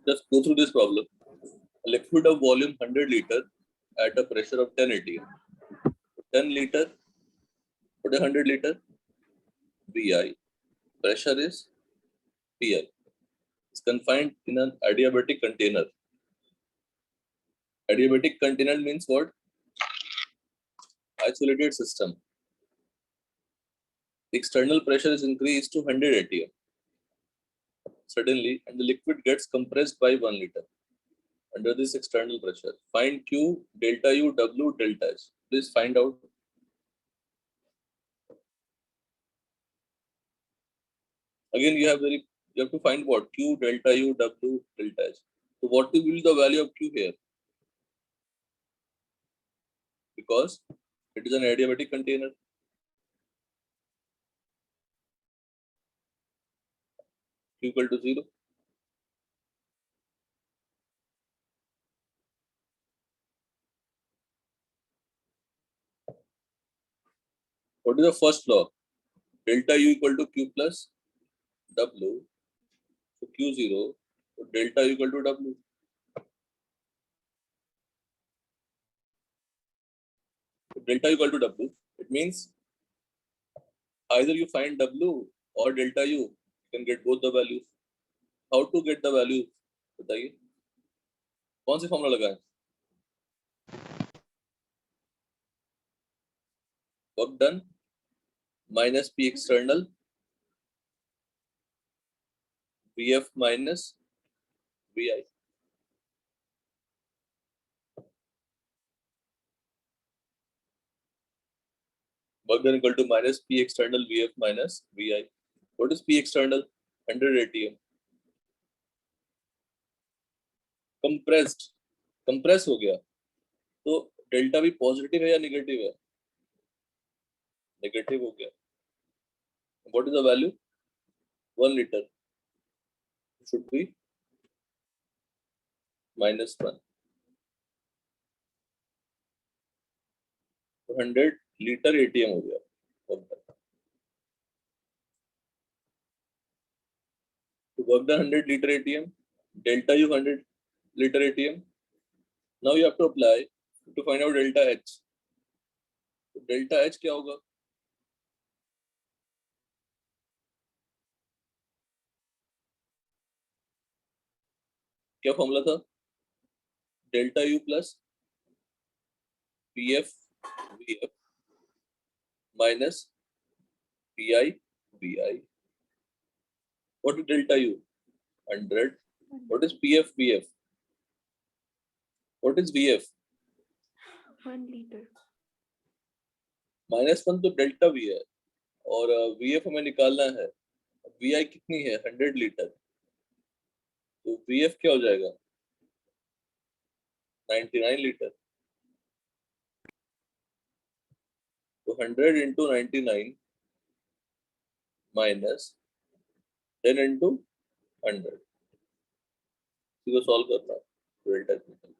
Just go through this problem. A liquid of volume 100 liter at a pressure of 10 atm. 10 liter, what is 100 liter? Vi. Pressure is Pi. It's confined in an adiabatic container. Adiabatic container means what? Isolated system. The external pressure is increased to 100 atm suddenly, and the liquid gets compressed by 1 liter under this external pressure. Find Q, delta U, W, delta H. Please find out. Again, you have to find what? Q, delta U, W, delta H. So what will be the value of Q here? Because it is an adiabatic container. Q equal to 0. What is the first law? Delta U equal to Q plus W. So Q0, so delta U equal to W. So delta U equal to W. It means either you find W or delta U. You can get both the values. How to get the value? बताइए कौन सी formula लगाएं? Work done minus P external Vf minus Vi. Work done equal to minus P external Vf minus Vi. What is P external? 100 atm. Compress हो गया तो delta भी positive है या negative है? नेगेटिव हो गया. What is the value? 1 liter should be -1. 100 litre ATM हो गया. तो work done 100 liter ATM, delta U 100 liter ATM. Now you have to apply to find out delta H. तो delta H क्या होगा? क्या फॉर्मूला था? Delta U plus PF VF minus PI VI. What is delta U? 100. What is PF VF? What is VF? 1 liter. -1 तो delta V है और VF हमें निकालना है. VI कितनी है? 100 लीटर. तो VF क्या हो जाएगा? 99 लीटर. तो 100 into 99 minus 10 into 100. इसको सॉल्व करना डेल्टा निकल.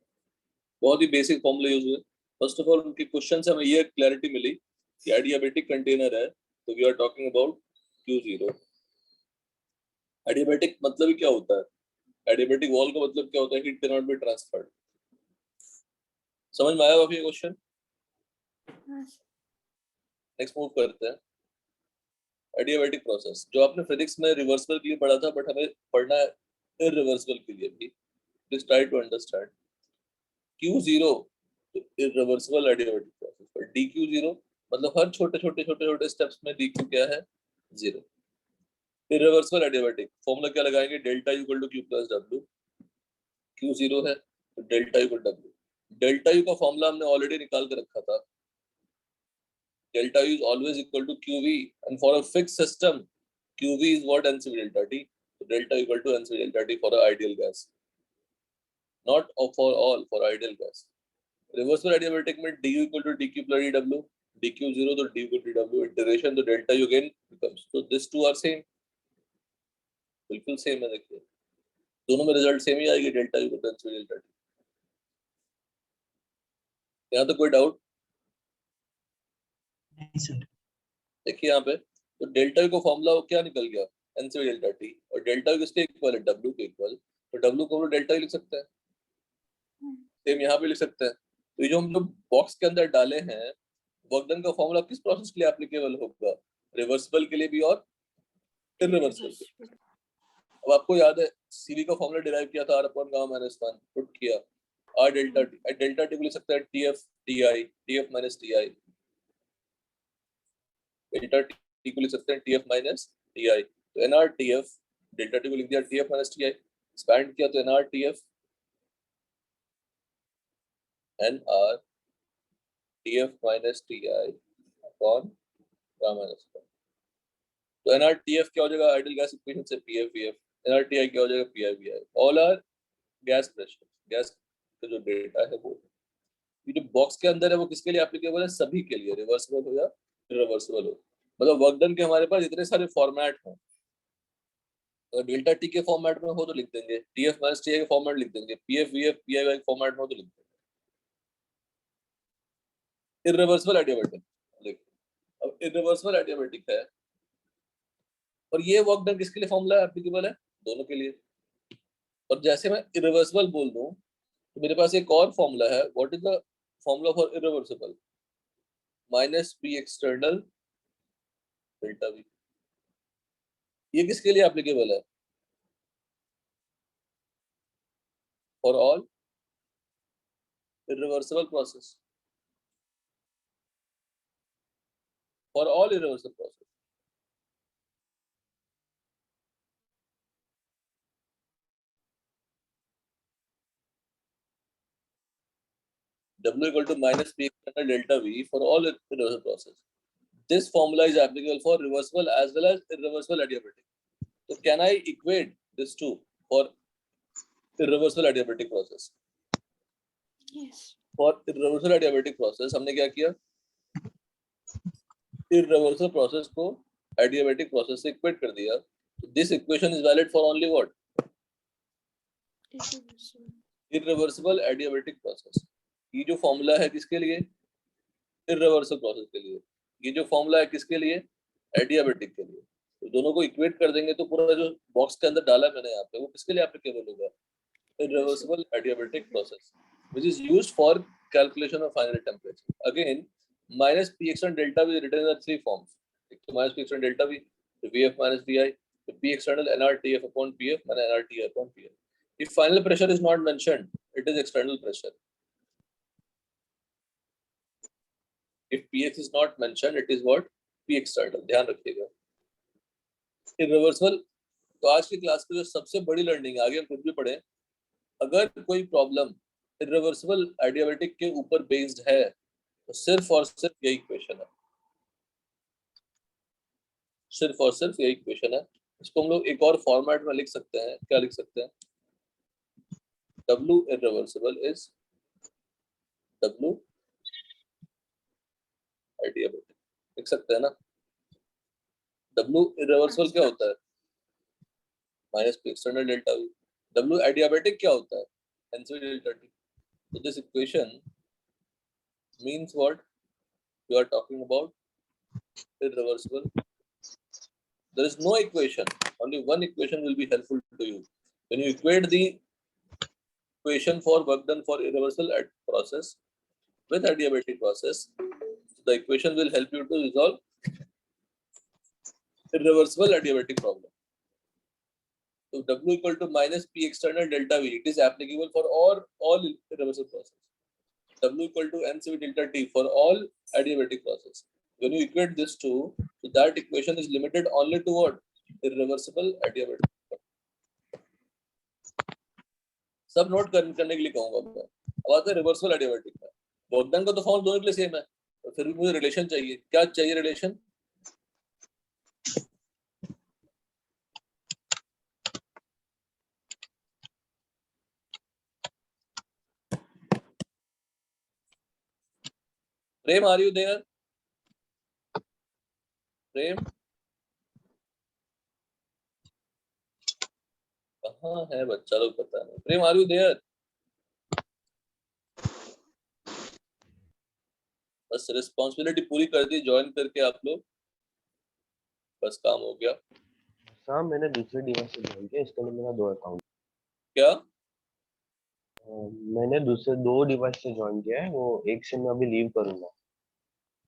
बहुत ही बेसिक फॉर्मूले यूज हुए. फर्स्ट ऑफ ऑल उनके क्वेश्चन से हमें ये क्लैरिटी मिली कि एडियाबेटिक कंटेनर है तो we are talking about Q0. Adiabatic मतलब ही क्या होता है? एडियाबेटिक वॉल का मतलब क्या होता है? Heat can not be transferred. समझ में आया आपको ये क्वेश्चन? नेक्स्ट मूव करते हैं. एडियाबेटिक प्रोसेस जो आपने फिजिक्स में रिवर्सिबल के लिए पढ़ा था बट हमें पढ़ना है इररिवर्सिबल के लिए भी. Please try to understand. Q0 irreversible adiabatic process पर dQ0 मतलब हर छोटे स्टेप्स में dQ क्या है? 0. इररिवर्सिबल एडियाबेटिक फॉर्मूला क्या लगाएंगे? Delta U equal to Q plus W. Q0 है तो delta U equal to W. Delta U का फॉर्मूला हमने ऑलरेडी निकाल के रखा था. Delta U is always equal to QV, and for a fixed system, QV is what? NCV delta T. So delta U equal to NCV delta T for the ideal gas, not for all, for ideal gas. Reversible adiabatic में du equal to dq plus dw, dq 0 तो du equal to dw, iteration तो delta U again becomes. So these two are same, बिल्कुल same है. देखिए दोनों में result same ही आएगी. Delta U equal to NCV delta T. यहाँ तो कोई डाउट? देखिए यहाँ पे तो डेल्टा U का फॉर्मूला क्या निकल गया? NCV delta T. और डेल्टा U किसके इक्वल है? W के इक्वल. तो W को डेल्टा ही लिख सकते हैं, सेम यहाँ पे लिख सकते हैं। तो ये जो हम लोग बॉक्स के अंदर डाले हैं, वर्क डन का फॉर्मूला किस प्रोसेस के लिए एप्लीकेबल होगा? रिवर्सिबल के लिए भी और इरिवर्सिबल के लिए। अब आपको याद है CV का फॉर्मूला डिराइव किया था R/Γ-1 पुट किया R डेल्टा टी को लिख सकते हैं TF TI डेल्टा टी को लिख सकते हैं TF TI। तो NR TF डेल्टा टी को लिख दिया TF TI, एक्सपैंड किया तो NR TF NR TF TI upon Γ-1। तो NRTF क्या हो जाएगा? आइडियल गैस इक्वेशन से PF NRTI क्या हो जाएगा? PI all are gas pressure, gas का जो डेटा है वो। ये जो बॉक्स के अंदर है वो किसके लिए एप्लीकेबल है? सभी के लिए, रिवर्सिबल हो या इरिवर्सिबल हो। मतलब वर्क डन के हमारे पास इतने सारे फॉर्मेट हैं, अगर डेल्टा टी के फॉर्मेट में हो तो लिख देंगे, TF TI के फॉर्मेट लिख देंगे, PF PI के फॉर्मेट में हो तो लिख देंगे। इरिवर्सिबल एडियाबैटिक, देखो अब इरिवर्सिबल एडियाबैटिक है और ये वर्क डन किसके लिए फॉर्मूला एप्लीकेबल है? दोनों के लिए। और जैसे मैं इरिवर्सिबल बोल दूं तो मेरे पास एक और फॉर्मूला है। What is the formula for irreversible? Minus P external delta V। ये किसके लिए एप्लीकेबल है? For all irreversible process, for all irreversible process. W equal to minus P external delta V for all irreversible process. This formula is applicable for reversible as well as irreversible adiabatic. So can I equate this two for irreversible adiabatic process? Yes. For irreversible adiabatic process हमने क्या किया? Irreversible process को adiabatic process से equate कर दिया. So this equation is valid for only what? Irreversible. Irreversible adiabatic process. ये जो formula है किसके लिए? इरिवर्सिबल प्रोसेस के लिए। ये जो फॉर्मूला है किसके लिए? एडियाबेटिक के लिए। तो दोनों को इक्वेट कर देंगे तो पूरा जो बॉक्स के अंदर डाला मैंने यहाँ पे वो किसके लिए एप्लीकेबल होगा? Irreversible adiabatic process which is used for calculation of final temperature. Again minus P external delta V written in three forms. एक तो minus P external delta V, तो VF minus VI, तो P external NRTF upon PF minus NRTF upon PF. If final pressure is not mentioned, it is external pressure. If PX is not mentioned, it is what? P external. ध्यान रखिएगा। Irreversible, तो आज की class की जो सबसे बड़ी learning है, आगे हम कुछ भी पढ़े, अगर कोई प्रॉब्लम इरिवर्सिबल एडियाबैटिक के ऊपर बेस्ड है तो सिर्फ और सिर्फ यही इक्वेशन है, सिर्फ और सिर्फ यही इक्वेशन है। इसको हम लोग एक और फॉर्मेट में लिख सकते हैं। क्या लिख सकते हैं? W irreversible is W adiabatic, लिख सकते हैं ना? W irreversible क्या होता है? Minus P external delta V। W adiabatic क्या होता है? NC delta T। So this equation means what? You are talking about irreversible. There is no equation, only one equation will be helpful to you. When you equate the equation for work done for irreversible process with adiabatic process, the equation will help you to resolve irreversible adiabatic problem. So W equal to minus P external delta V, it is applicable for all irreversible process. W equal to NCV delta T for all adiabatic process. When you equate this two, so that equation is limited only to what? Irreversible adiabatic. सब note करने के लिए कहूंगा मैं। अब आता है reversible adiabatic का। वर्क डन का तो फॉर्म दोनों के लिए सेम है, तो फिर भी मुझे रिलेशन चाहिए। क्या चाहिए relation? Prem, are you there? Prem कहाँ है बच्चा लोग, पता नहीं। Prem, are you there? बस रिस्पॉन्सिबिलिटी पूरी कर दी ज्वाइन करके आप लोग, बस काम हो गया। हाँ, मैंने दूसरे डिवाइस से ज्वाइन किया, इसके लिए मेरा 2 अकाउंट। क्या? मैंने दूसरे 2 डिवाइस से ज्वाइन किया है, वो एक से मैं अभी लीव करूंगा।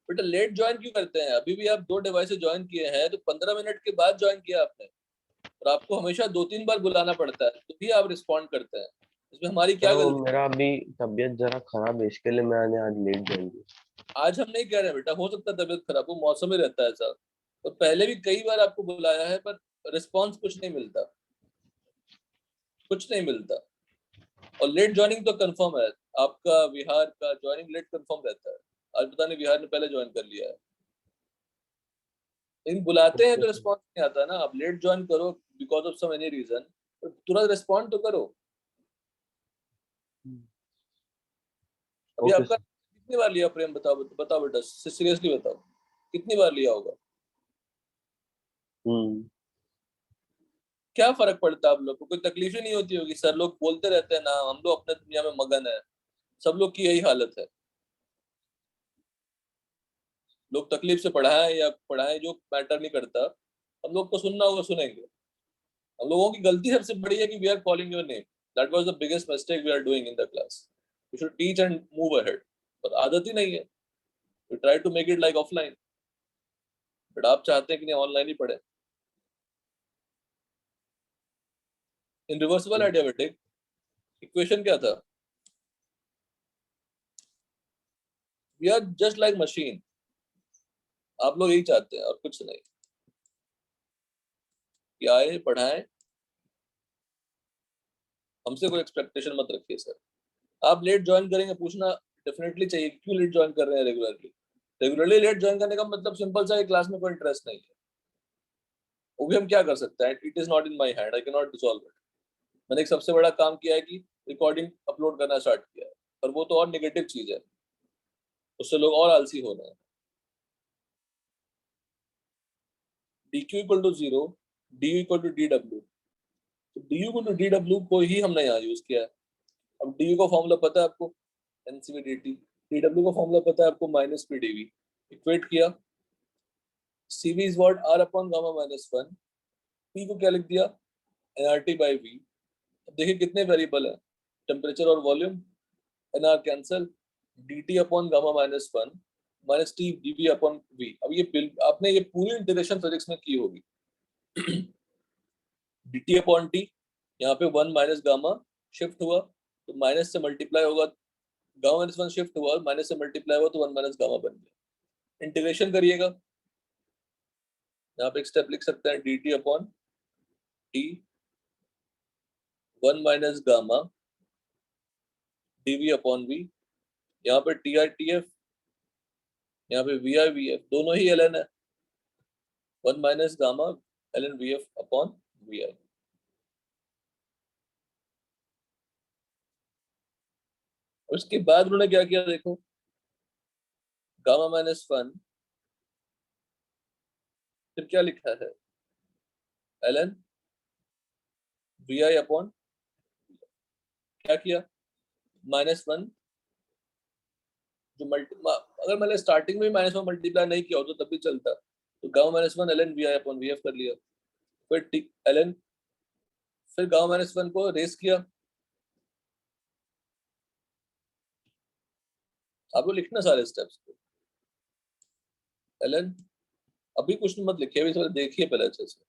बेटा लेट ज्वाइन क्यों करते हैं? अभी भी आप 2 डिवाइस से ज्वाइन किए हैं तो 15 मिनट के बाद ज्वाइन किया आपने, और आपको हमेशा 2-3 बार बुलाना पड़ता है तो भी आप रिस्पॉन्ड करते हैं। इसमें हमारी सर क्या वो गलती? मेरा अभी तबीयत जरा खराब है, इसके लिए मैंने आज लेट ज्वाइन किया। आज हम नहीं कह रहे बेटा, हो सकता है तबीयत खराब हो, मौसम ही रहता है ऐसा। तो पहले भी कई बार आपको बुलाया है पर रिस्पॉन्स कुछ नहीं मिलता, कुछ नहीं मिलता। और लेट ज्वाइनिंग तो कंफर्म है आपका, विहार का ज्वाइनिंग लेट कंफर्म रहता है। आज पता नहीं विहार ने पहले ज्वाइन कर लिया है। लेकिन बुलाते हैं ओके तो सर। रिस्पॉन्स नहीं आता ना। आप लेट ज्वाइन करो because of some any reason, तो तुरंत रिस्पॉन्ड तो करो। अभी ओके आपका सर। कितनी बार लिया प्रेम? बताओ बताओ बेटा, सीरियसली बताओ, कितनी बार लिया होगा? हम्म। क्या फर्क पड़ता है? आप लोग को कोई तकलीफ ही नहीं होती होगी? सर लोग बोलते रहते हैं ना, हम लोग अपने दुनिया में मगन है। सब लोग की यही हालत है। लोग तकलीफ से पढ़ाएं या पढ़ाएं जो मैटर नहीं करता, हम लोग को सुनना होगा, सुनेंगे। हम लोगों की गलती सबसे बड़ी है कि we are calling your name. That was the biggest mistake we are doing in the class. We should teach and move ahead, पर आदत ही नहीं है। We try to make it like offline, but आप चाहते हैं कि नहीं ऑनलाइन ही पढ़े। इन रिवर्सिबल एडियाबेटिक इक्वेशन क्या था? We are just like machine. आप लोग यही चाहते हैं और कुछ नहीं, कि आए पढ़ाएं। हमसे कोई एक्सपेक्टेशन मत रखिए सर। आप लेट ज्वाइन करेंगे, पूछना डेफिनेटली चाहिए क्यों लेट ज्वाइन कर रहे हैं रेगुलरली। रेगुलरली लेट ज्वाइन करने का मतलब सिंपल सा है, क्लास में कोई इंटरेस्ट नहीं है। वो भी हम क्या कर सकते हैं? It is not in my hand, I can not dissolve it. मैंने एक सबसे बड़ा काम किया है कि रिकॉर्डिंग अपलोड करना स्टार्ट किया है, पर वो तो और नेगेटिव चीज है, उससे लोग और आलसी हो रहे हैं। D Q equal to zero, D equal to D W. तो D equal to D W को ही हमने यहाँ यूज किया है। अब डी का फॉर्मूला पता है आपको, N C V D T. D W का फॉर्मूला पता है आपको, माइनस पी डीवी। इक्वेट किया, C V is what, R upon gamma minus one. P को क्या लिख दिया, एनआरटी बाई वी। अब देखिए कितने वेरिएबल है, टेम्परेचर और volume. N R cancel, dt upon gamma minus one minus T dv upon V. अब ये आपने ये पूरी इंटीग्रेशन फिजिक्स में की होगी। dt अपॉन टी, यहाँ पे वन माइनस गामा शिफ्ट हुआ तो माइनस से मल्टीप्लाई होगा, गामा माइनस वन शिफ्ट हुआ माइनस से मल्टीप्लाई हुआ तो वन माइनस गामा बन गया। इंटीग्रेशन करिएगा, यहाँ पे एक स्टेप लिख सकते हैं, dt upon T one minus gamma dv upon V. यहाँ पे टी आई टी एफ, यहाँ पे वी आई वी एफ, दोनों ही एल एन है। One minus gamma L N V F upon V I. उसके बाद उन्होंने क्या किया देखो, गामा माइनस वन, फिर क्या लिखा है, L N V I upon, क्या किया, माइनस वन जो अगर मैंने स्टार्टिंग में माइनस वन मल्टीप्लाई नहीं किया हो तो तब भी चलता। तो gamma minus one L N V I upon V F कर लिया। फिर एल एन, फिर गामा माइनस वन को रेस किया। आपको लिखना सारे स्टेप्स को, एल एन, अभी कुछ मत लिखिए, अभी थोड़ा देखिए पहले अच्छे से।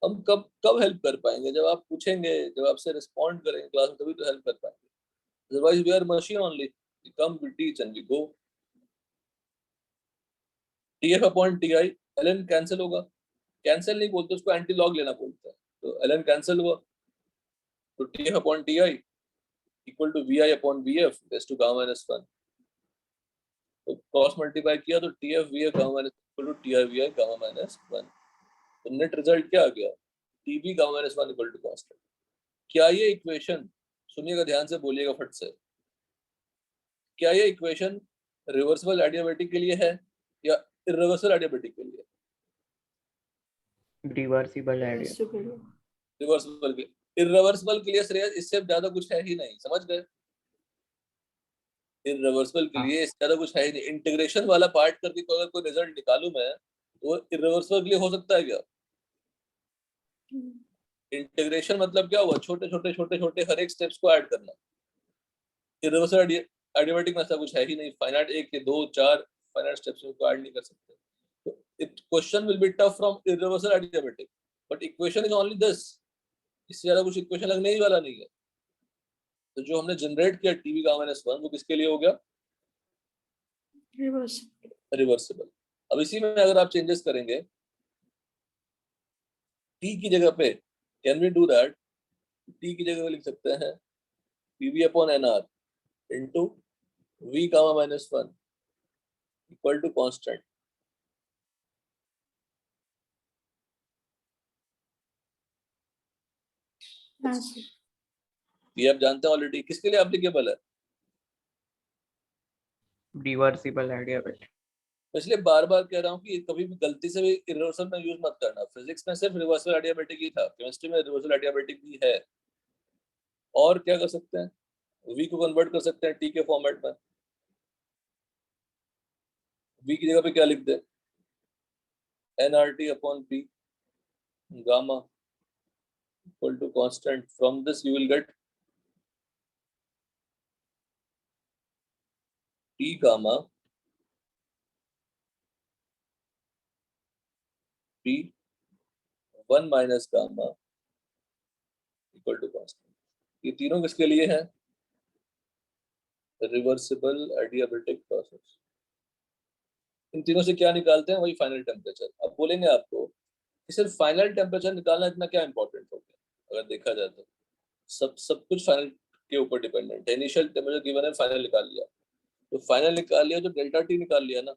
हम कब कब हेल्प कर पाएंगे? जब आप पूछेंगे, जब आपसे रिस्पॉन्ड करेंगे क्लास में, तभी तो हेल्प कर पाएंगे। Otherwise we are machine only, we come we teach and we go. T F upon T I, L N cancel होगा, कैंसिल नहीं बोलते उसको, एंटी लॉग लेना बोलते हैं। तो एल एन कैंसिल हुआ, तो T F upon T I equal to V I upon V F raise to gamma minus one. तो क्रॉस मल्टीप्लाई किया तो T F V I gamma minus equal to T I V I gamma minus one. तो net result क्या आ गया, T V gamma minus one equal to constant. क्या ये equation, सुनिएगा ध्यान से, बोलिएगा फट से, क्या ये इक्वेशन रिवर्सिबल एडियाबेटिक के लिए है या इरिवर्सिबल एडियाबेटिक के लिए? Reversible idea. रिवर्सिबल के, इरिवर्सिबल के लिए श्रेयस इससे ज्यादा कुछ है ही नहीं, समझ गए? इरिवर्सिबल के लिए इससे ज्यादा कुछ है ही नहीं। इंटीग्रेशन वाला पार्ट करके अगर कोई रिजल्ट निकालूं मैं, तो इरिवर्सिबल के लिए हो सकता है क्या? इंटीग्रेशन मतलब क्या हुआ, छोटे छोटे छोटे छोटे हर एक स्टेप्स को ऐड करना। इरिवर्सल एडियाबेटिक में ऐसा कुछ है ही नहीं, फाइनाइट एक के दो चार फाइनाइट स्टेप्स को ऐड नहीं कर सकते। तो it question will be tough from irreversible adiabatic, but equation is only this, इससे ज्यादा कुछ इक्वेशन लगने ही वाला नहीं है। तो जो हमने जनरेट किया टीवी का -1 वो किसके लिए हो गया, रिवर्सिबल। अब इसी में अगर आप चेंजेस करेंगे टी की जगह पे, can we do that, T की जगह पे लिख सकते हैं P V upon N R into V gamma -1 equal to constant. ये आप जानते हैं ऑलरेडी, किसके लिए एप्लीकेबल है, रिवर्सिबल एडियाबेटिक। इसलिए बार बार कह रहा हूँ कि कभी भी गलती से भी रिवर्सल में यूज मत करना। फिजिक्स में सिर्फ रिवर्सल एडियाबेटिक ही था, केमिस्ट्री में रिवर्सल एडियाबेटिक भी है। और क्या कर सकते हैं, वी को कन्वर्ट कर सकते हैं टी के फॉर्मेट में। वी की जगह पे क्या लिख दे, nRT upon P gamma equal to constant. From this you will get T gamma P 1 minus gamma equal to constant. ये तीनों किसके लिए हैं, रिवर्सिबल एडियाबेटिक प्रोसेस। इन तीनों से क्या निकालते हैं, वही फाइनल टेम्परेचर। अब बोलेंगे आपको कि सिर्फ फाइनल टेम्परेचर निकालना इतना क्या इंपॉर्टेंट हो गया। अगर देखा जाए तो सब कुछ फाइनल के ऊपर डिपेंडेंट है। इनिशियल टेम्परेचर गिवन है, फाइनल निकाल लिया, तो फाइनल निकाल लिया तो डेल्टा टी निकाल लिया ना,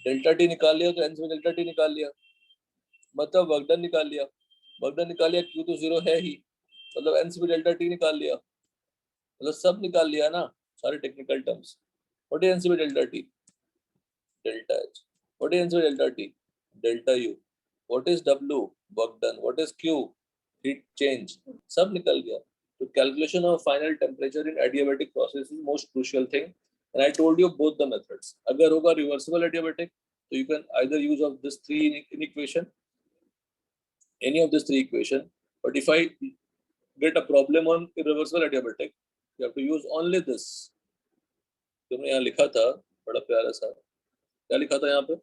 डेल्टा टी निकाल लिया तो एन से डेल्टा टी निकाल लिया, मतलब वर्क डन निकाल लिया। वर्क डन निकाल लिया, क्यू तो जीरो है ही, मतलब एन से डेल्टा टी निकाल लिया, मतलब सब निकाल लिया ना, सारे technical terms. What is N से delta T, delta H. What is answer delta T? Delta U. What is W? Work done. What is Q? Heat change. सब निकल गया। तो calculation of final temperature in adiabatic process is most crucial thing. And I told you both the methods. अगर होगा reversible adiabatic, so you can either use of this three in equation, any of this three equation. But if I get a problem on irreversible adiabatic, you have to use only this. तुमने यहाँ लिखा था बड़ा प्यारा सा, क्या लिखा था यहाँ पे,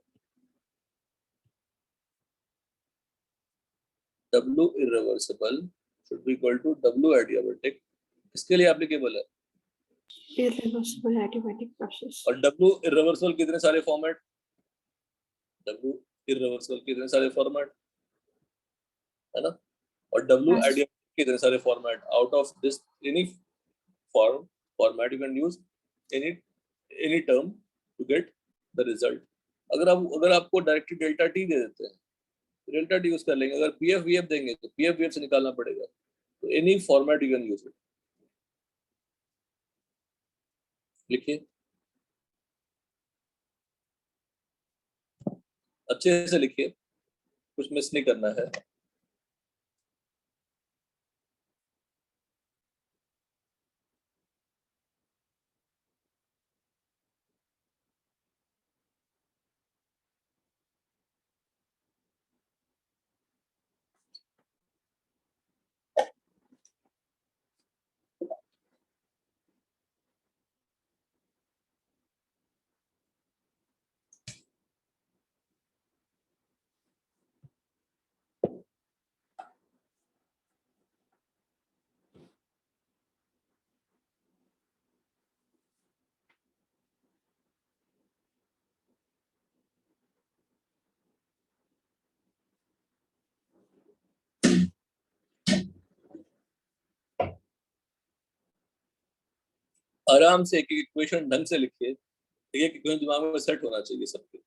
W irreversible should be equal to W adiabatic। इसके लिए एप्लीकेबल है, irreversible adiabatic process। और W irreversible कितने सारे फॉर्मेट, W irreversible कितने सारे फॉर्मेट है ना, और W Yes। adiabatic कितने सारे format. Out of this any format you can use any term to get the result. अगर आपको डायरेक्टली डेल्टा टी दे देते हैं, डेल्टा टी यूज कर लेंगे। अगर पीएफ वीएफ देंगे तो पीएफ वीएफ से निकालना पड़ेगा। तो any format you can use it. लिखिए, अच्छे से लिखिए, कुछ मिस नहीं करना है। आराम से एक एक इक्वेशन ढंग से लिखिए, एक इक्वेशन दिमाग में सेट होना चाहिए सबके।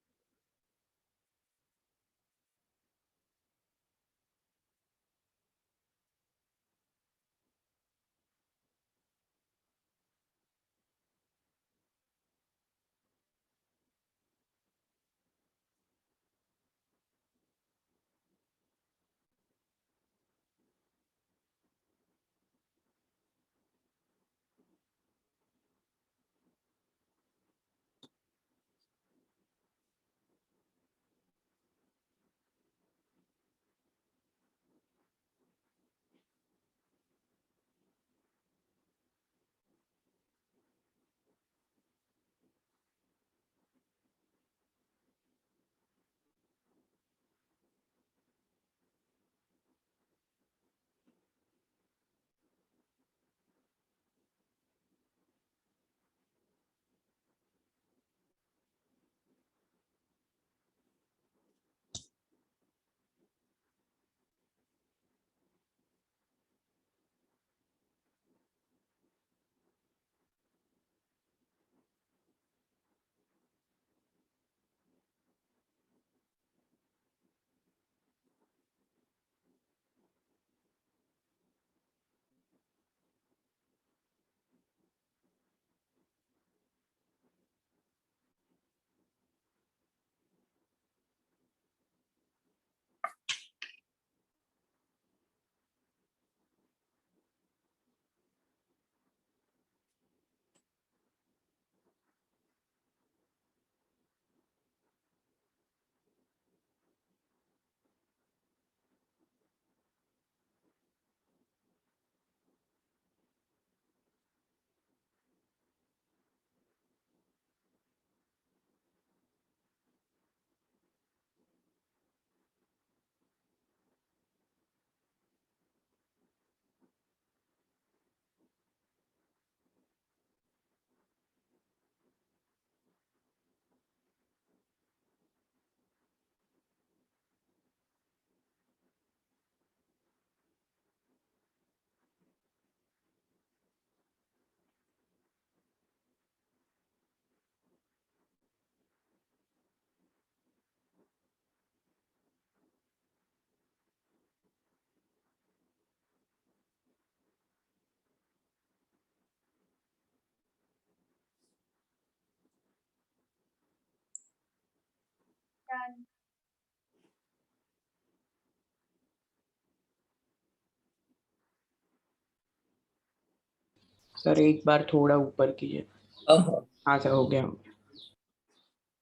सर एक बार थोड़ा ऊपर कीजिए। हाँ हाँ, हाँ सर, हो गया।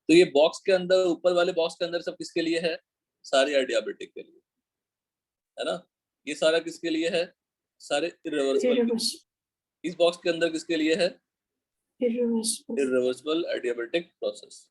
तो ये बॉक्स के अंदर, ऊपर वाले बॉक्स के अंदर सब किसके लिए है? सारे डायबिटिक के लिए, है ना? ये सारा किसके लिए है? सारे इरिवर्सिबल। Irreversible. इस बॉक्स के अंदर किसके लिए है? Irreversible. Irreversible adiabatic process.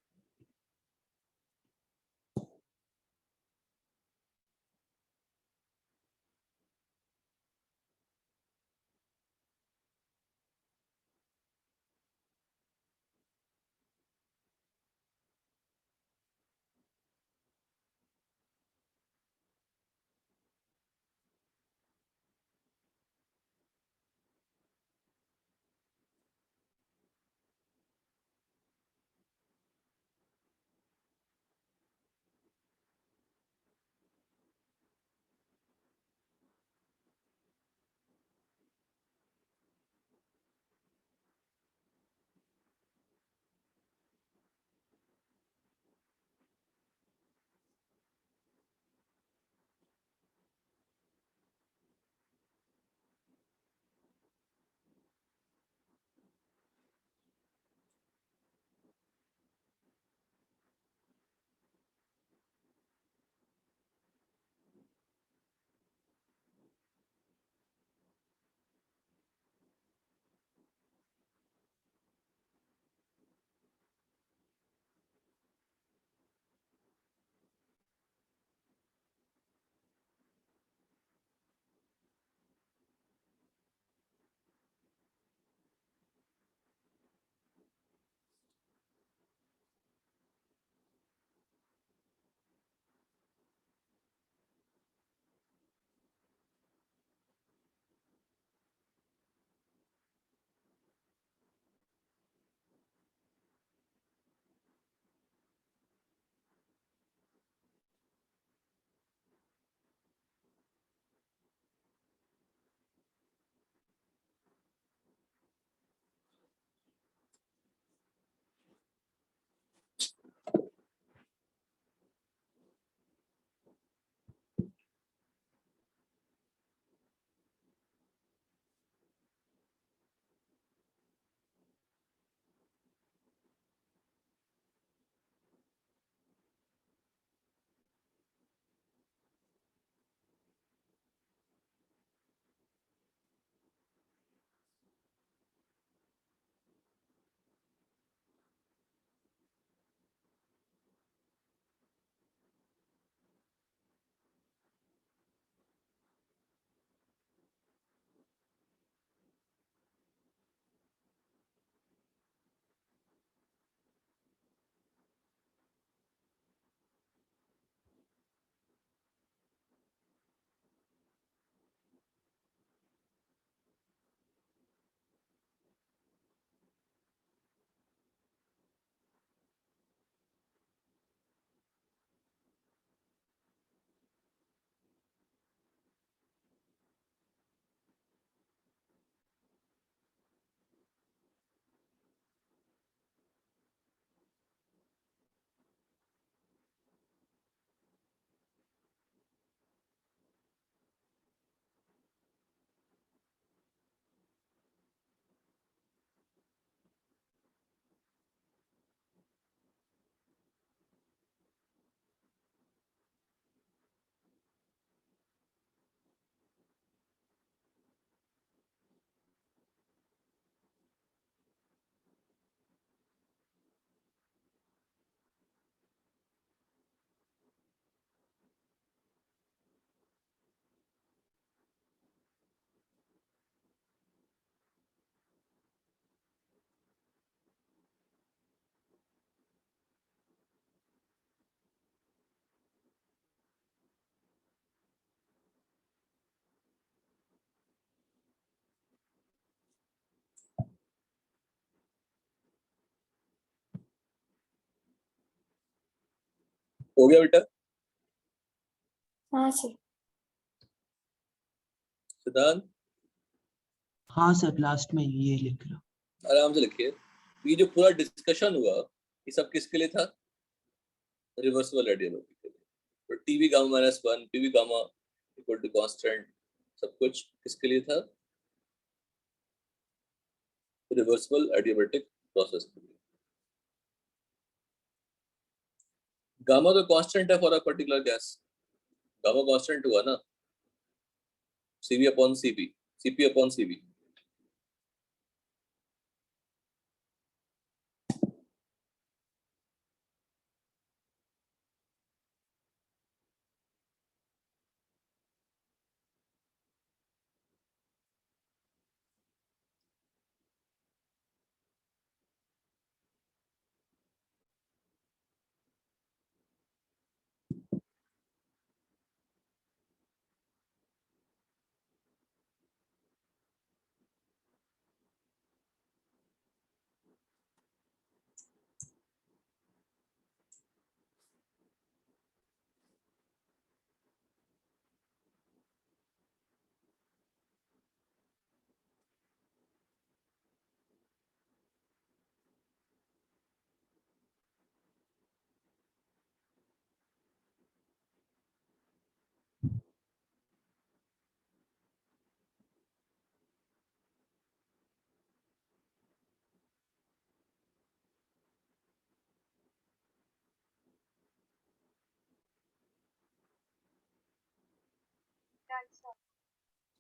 हो गया बेटा? हाँ सर. सिद्धांत, हाँ सर, लास्ट में ये लिख लो। आराम से लिखिए। ये जो पूरा डिस्कशन हुआ, ये सब किसके लिए था? रिवर्सिबल एडियाबैटिक के लिए। तो T V gamma minus one, P V gamma equal to constant, सब कुछ किसके लिए था? रिवर्सिबल एडियाबैटिक प्रोसेस के लिए। गामा तो कांस्टेंट है for a particular gas, gamma constant हुआ ना, C V upon C P, C P upon C V.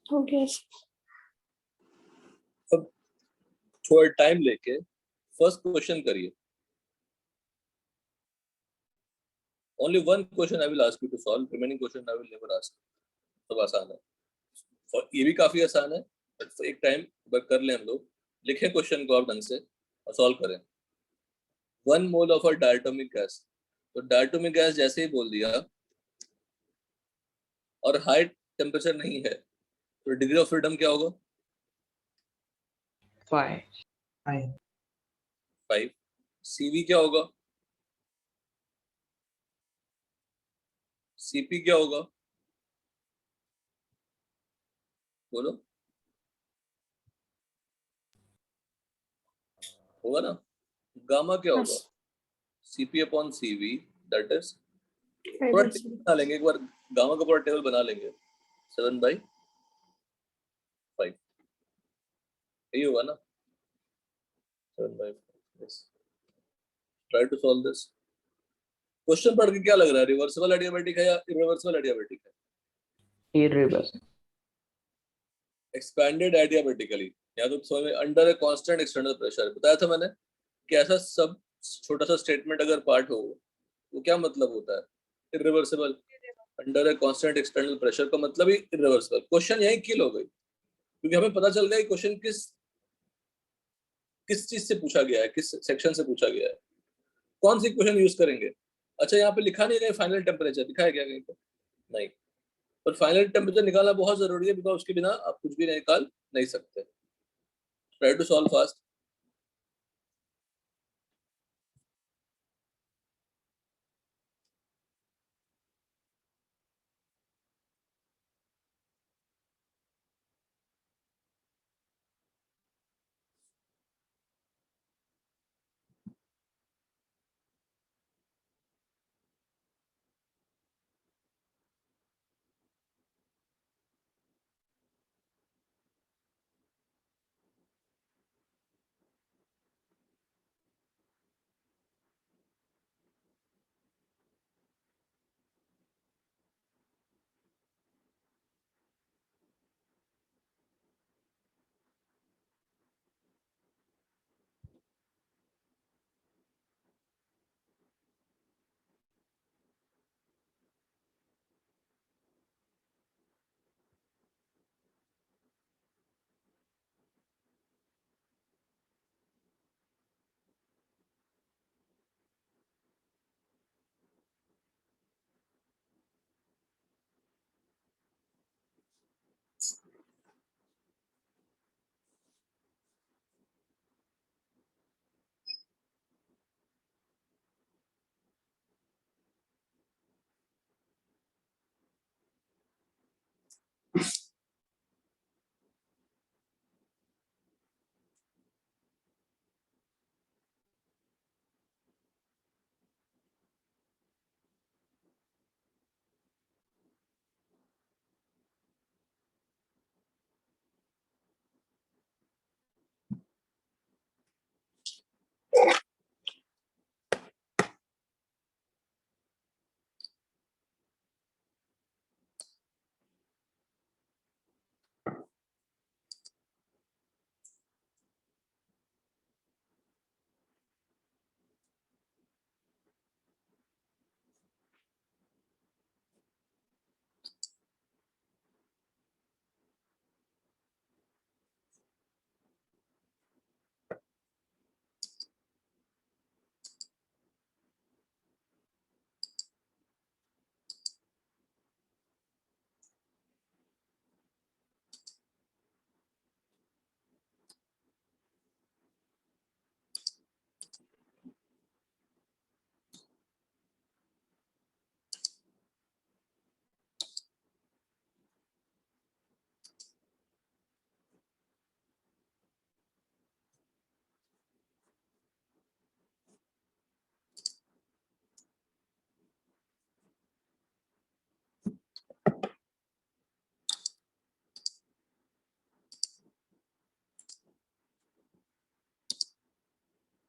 हो गया सर। अब थोड़ा टाइम लेके फर्स्ट क्वेश्चन करिए। Only one question I will ask you to solve, remaining question I will never ask. सब आसान है, और ये भी काफी आसान है, बट एक टाइम कर लें हम लोग। लिखें क्वेश्चन को आप ढंग से और सॉल्व करें। 1 mole of a diatomic gas, तो डायटोमिक गैस जैसे ही बोल दिया और हाई टेम्परेचर नहीं है, तो डिग्री ऑफ फ्रीडम क्या होगा? 5. 5। सीवी क्या होगा? सीपी क्या होगा? बोलो, होगा ना? गामा क्या होगा? बस CP upon CV, that is, थोड़ा फाइबर टेबल बना लेंगे एक बार, गामा का पूरा टेबल बना लेंगे। 7/5 यही होगा ना? 7/5। Yes, try to solve this. Question पढ़ के क्या लग रहा है, रिवर्सिबल एडियाबैटिक है या इरिवर्सिबल एडियाबैटिक है? Irreversible. एक्सपैंडेड एडियाबैटिकली, या तो समझ में, under a constant external pressure, बताया था मैंने कि ऐसा सब छोटा सा स्टेटमेंट अगर पार्ट हो, वो क्या मतलब होता है? Irreversible. Under a constant external pressure का मतलब ही इरिवर्सिबल। क्वेश्चन यही किल हो गई, क्योंकि हमें पता चल गया कि क्वेश्चन किस किस चीज से पूछा गया है, किस सेक्शन से पूछा गया है, कौन सी क्वेश्चन यूज करेंगे। अच्छा, यहाँ पे लिखा नहीं है फाइनल टेम्परेचर, दिखा है क्या कहीं पे? नहीं। पर फाइनल टेम्परेचर निकालना बहुत जरूरी है, बिकॉज उसके बिना आप कुछ भी नहीं निकाल नहीं सकते। Try to solve fast.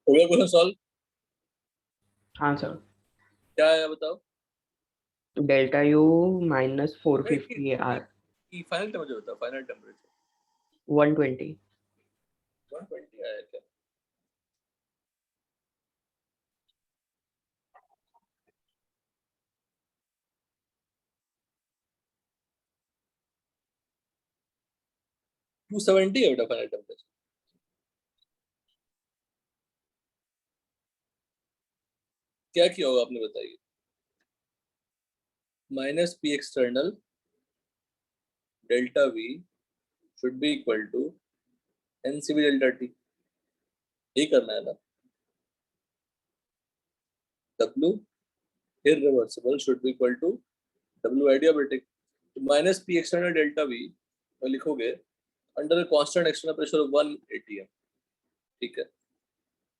हो गया क्वेश्चन सॉल्व? हाँ सर। क्या आया बताओ? Delta U minus 450 R final temperature बताओ, फाइनल टेम्परेचर 120। 120 आया क्या? टू 270 है बेटा फाइनल टेम्परेचर। क्या किया होगा आपने बताइए? Minus P external delta V should be equal to N C V delta T, यही करना है ना? W irreversible should be equal to W adiabatic। तो minus P external delta V लिखोगे under constant external pressure of 1 atm, ठीक है?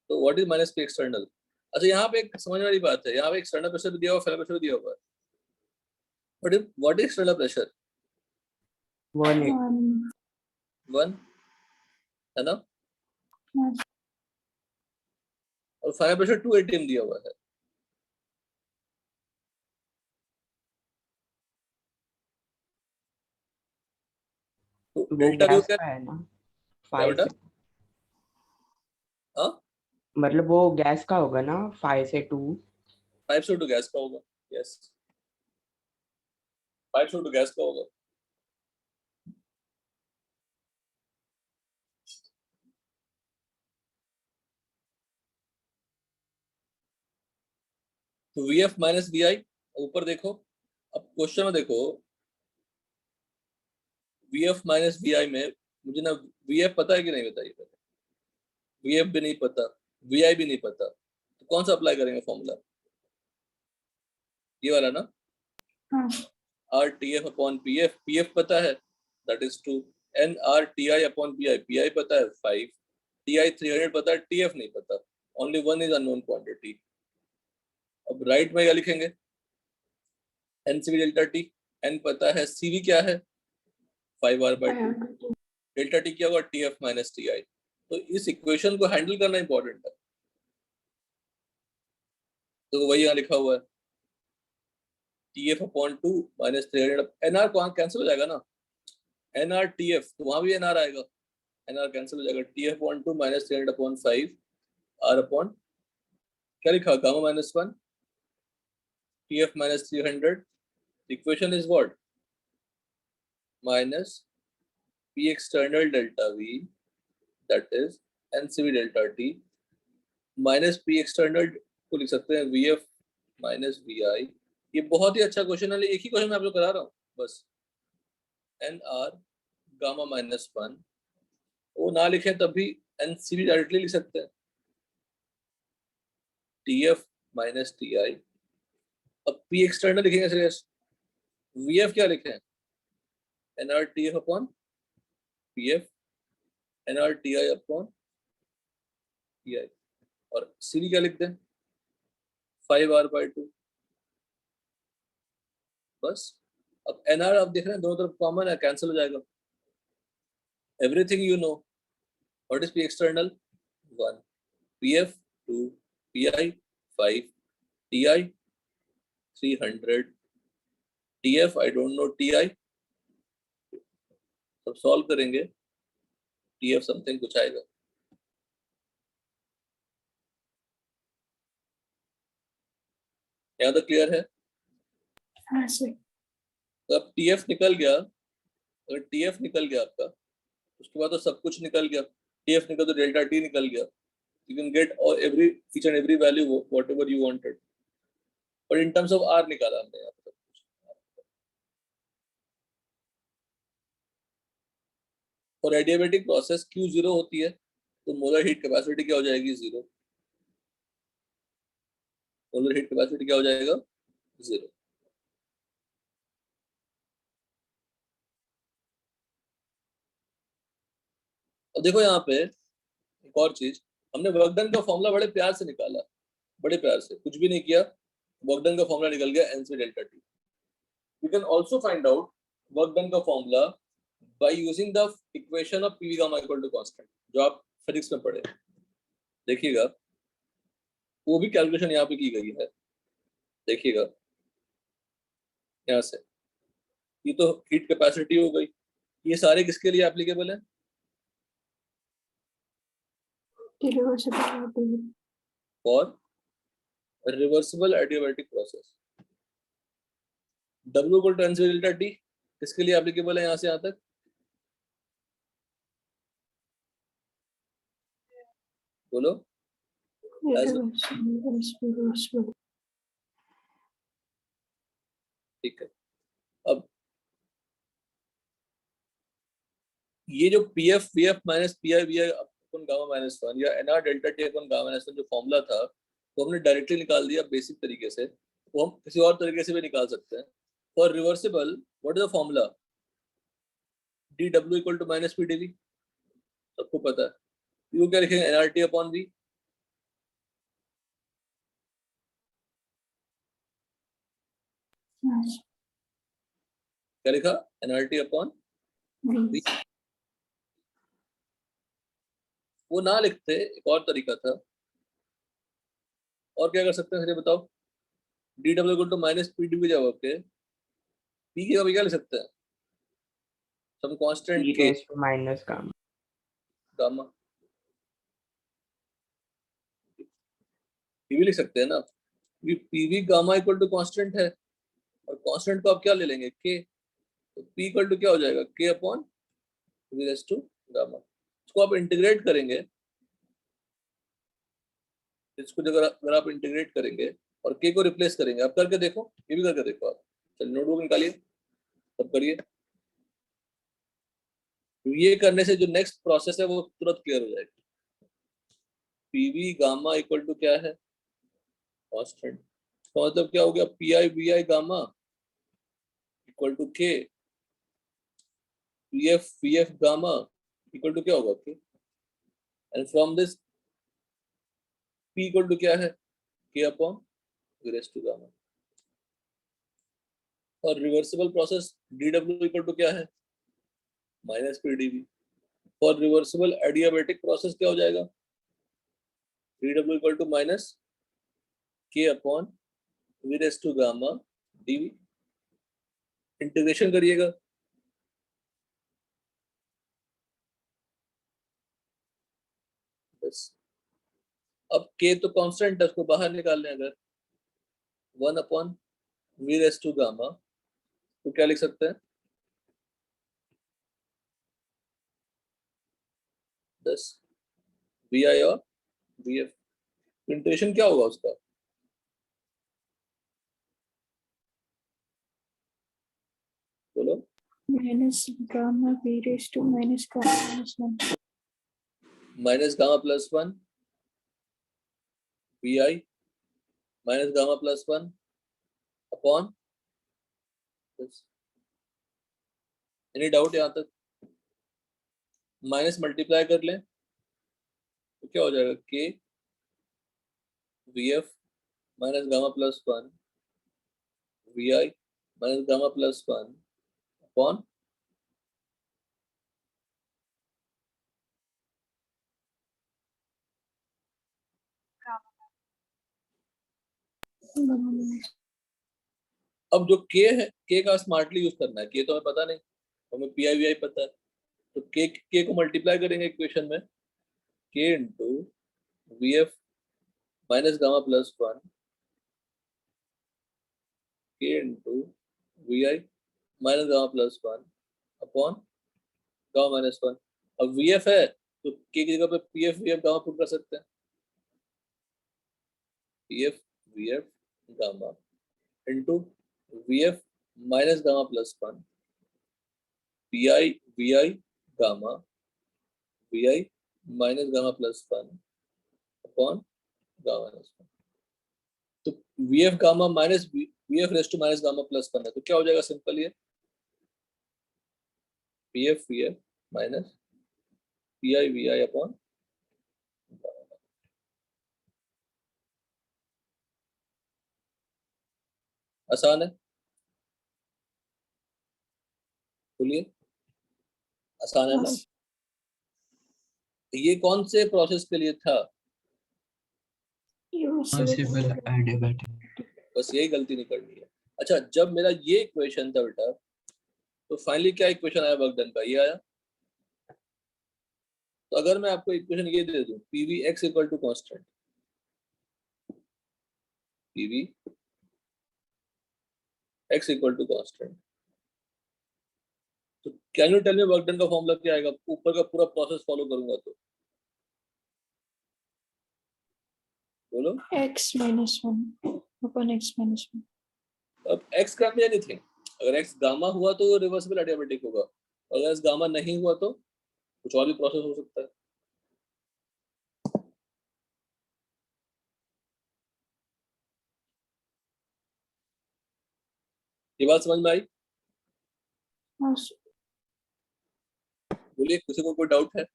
तो what is minus P external? अच्छा यहाँ पे एक समझने वाली बात है, यहाँ पे एक्सटर्नल प्रेशर भी दिया हुआ, फाइनल प्रेशर भी दिया हुआ है, but what is external pressure? 180। 1 है ना, Yes. और फाइनल प्रेशर 2 atm दिया हुआ है। तो वो डेल्टा वी गैस क्या का है ना, क्या 5 बेटा? से, हाँ, मतलब वो गैस का होगा ना 5 से 2। 5 से 2 गैस का होगा, यस 5 से 2 गैस का होगा। तो वी एफ माइनस वी आई, ऊपर देखो, अब क्वेश्चन में देखो, वी एफ माइनस वी आई में मुझे ना वी एफ पता है कि नहीं बताइए पहले। वी एफ भी नहीं पता, वी आई भी नहीं पता, तो कौन सा अप्लाई करेंगे फॉर्मूला? ये वाला ना, हाँ। R T F upon P F, P F पता है that is 2, N R T I upon P I, P I पता है 5, टी आई 300 पता है, टी एफ नहीं पता, only one is unknown quantity. अब राइट में क्या लिखेंगे? N C V delta T, N पता है, सी वी क्या है 5r/2, डेल्टा टी क्या होगा टी एफ माइनस टी आई। तो इस इक्वेशन को हैंडल करना इंपॉर्टेंट है, तो वही यहाँ लिखा हुआ है T F upon 2 minus 300, N R को कैंसिल हो जाएगा ना, एन आर टी एफ तो वहां भी एन आर आएगा, एन आर कैंसिल हो जाएगा, T F upon 2 minus 300 upon 5 R upon क्या लिखा gamma minus 1 T F minus 300। Equation is what? Minus P external delta V that is N C V delta T minus P external को लिख सकते हैं V F minus V I. ये बहुत ही अच्छा question है, एक ही क्वेश्चन मैं आपको करा रहा हूँ बस। एन आर गामा माइनस 1, वो ना लिखें तब भी एनसीवी डायरेक्टली लिख सकते हैं, T F minus T I. अब पी एक्सटर्नल लिखेंगे सीरियस, वी एफ क्या लिखें? N R T F upon P F, N R T I upon P I, और सी वी क्या लिख दें 5r/2 बस। अब एन आर आप देख रहे हैं दोनों तरफ कॉमन है, कैंसिल हो जाएगा, everything you know. What is P external? 1, P F 2, P I 5, T I 300, T F I don't know, T I सब सॉल्व करेंगे, टी एफ समथिंग कुछ आएगा। यहाँ तक क्लियर है? हाँ सर। तो अब टी एफ निकल गया, अगर टी एफ निकल गया आपका, उसके बाद तो सब कुछ निकल गया, टी एफ निकल तो डेल्टा टी निकल गया, you can get all every each and every value whatever you wanted, but in terms of r निकाला हमने यहाँ पे सब कुछ। और एडियाबेटिक प्रोसेस Q0 होती है, तो मोलर हीट कैपेसिटी क्या हो जाएगी 0, मोलर हीट कैपेसिटी क्या हो जाएगा 0। अब देखो यहाँ पे एक और चीज, हमने वर्क डन का फॉर्मूला बड़े प्यार से निकाला, बड़े प्यार से, कुछ भी नहीं किया, वर्क डन का फॉर्मूला निकल गया N C delta T. We can also find out work done का formula by using the equation of PV gamma equal to constant, जो आप फिजिक्स में पढ़े, देखिएगा वो भी कैलकुलेशन यहाँ पे की गई है, देखिएगा यहाँ से। ये तो हीट कैपेसिटी हो गई, ये सारे किसके लिए एप्लीकेबल है? irreversible for reversible adiabatic process. W equal to N delta T किसके लिए एप्लीकेबल है यहाँ से यहाँ तक? बोलो। irreversible ठीक है, अब ये जो P F V F minus P I V I upon gamma minus one या N R delta T upon gamma minus one जो फॉर्मूला था वो हमने डायरेक्टली निकाल दिया बेसिक तरीके से, वो हम किसी और तरीके से भी निकाल सकते हैं। For reversible what is the formula? D W equal to minus P D V, सबको पता है। यू क्या लिखेंगे? N R T upon V. क्या लिखा? N R T upon V. वो ना लिखते एक और तरीका था, और क्या कर सकते हैं ये बताओ? D W equal to minus P D V जब ओके, पी की जगह क्या लिख सकते हैं? सम कांस्टेंट e के raised to minus gamma. Gamma, P V लिख सकते हैं ना, P V gamma equal to constant है, और कांस्टेंट को आप क्या ले लेंगे? के। तो पी इक्वल टू क्या हो जाएगा? K upon V raise to gamma. इसको आप इंटीग्रेट करेंगे, इसको अगर आप इंटीग्रेट करेंगे और के को रिप्लेस करेंगे, आप करके देखो, ये भी करके देखो आप। चलिए नोटबुक निकालिए, तब करिए। ये करने से जो नेक्स्ट प्रोसेस है वो तुरंत क्लियर हो जाएगा। पीवी गामा इक्वल टू क्या है? कांस्टेंट। तो मतलब क्या हो गया? P I V I gamma equal to K, P F V F gamma equal to क्या होगा? K. And from this P equal to क्या है? K upon V raise to gamma. और reversible process D W equal to क्या है? Minus P D V. For reversible adiabatic process क्या हो जाएगा? D W equal to minus K upon V raise to gamma D V. Integration करिएगा, बस। अब के तो कांस्टेंट है, उसको बाहर निकाल लें अगर, one upon V raise to gamma, तो क्या लिख सकते हैं? 10 वी आई और वी एफ। इंटीग्रेशन क्या होगा उसका? बोलो। minus gamma v raised to minus gamma minus 1 minus gamma plus one V I minus gamma plus one upon, any doubt यहाँ तक? माइनस मल्टीप्लाई कर लें तो क्या हो जाएगा? K V F minus gamma plus one V I minus gamma plus one upon gamma minus अब जो के है, के का स्मार्टली यूज करना है। के तो हमें पता नहीं, हमें पी आई वी आई पता है, तो के को मल्टीप्लाई करेंगे इक्वेशन में, K into V F minus gamma plus one K into V I minus gamma plus one upon gamma minus one. अब वी एफ है तो के की जगह पे P F V F gamma put कर सकते हैं, P F V F gamma into V F minus gamma plus one P I V I gamma V I minus gamma plus one upon gamma minus one. तो we F gamma minus V F raise to minus gamma plus one है, तो क्या हो जाएगा? Simple ये P F V F minus P I V I upon, आसान है, बोलिए। आसान है ना? ये कौन से प्रोसेस के लिए था? Reversible adiabatic. बस यही गलती नहीं करनी है। अच्छा, जब मेरा ये इक्वेशन था बेटा, तो फाइनली क्या इक्वेशन आया वर्क डन का, ये आया। तो अगर मैं आपको इक्वेशन ये दे दूं, PV X equal to constant, PV X equal to constant, तो can you tell me work done का फॉर्मूला क्या आएगा? ऊपर का पूरा प्रोसेस फॉलो करूंगा तो बोलो। x minus 1 upon x minus 1. अब x कैन बी एनीथिंग। अगर x गामा हुआ तो रिवर्सिबल एडियाबैटिक होगा, अगर x गामा नहीं हुआ तो कुछ और भी प्रोसेस हो सकता है। ये बात समझ में आई? Yes. बोलिए, किसी को कोई डाउट है?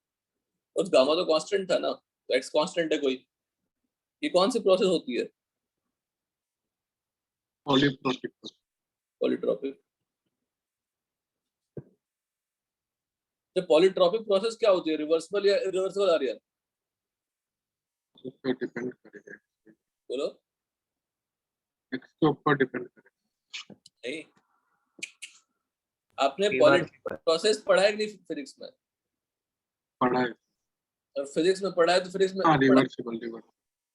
उस गामा तो कांस्टेंट था ना, तो x कांस्टेंट है कोई, ये कौन सी प्रोसेस होती है? पॉलीट्रॉपिक। पॉलीट्रॉपिक। तो पॉलीट्रॉपिक प्रोसेस क्या होती है, रिवर्सिबल या इरिवर्सिबल आर्यन? उस पर डिपेंड करेगा, बोलो। एक्स के ऊपर डिपेंड करेगा। नहीं, आपने Irreversible. प्रोसेस पढ़ा है कि नहीं फिजिक्स में? पढ़ा है। और फिजिक्स में पढ़ा है तो फिजिक्स में हाँ, रिवर्सिबल रिवर्स।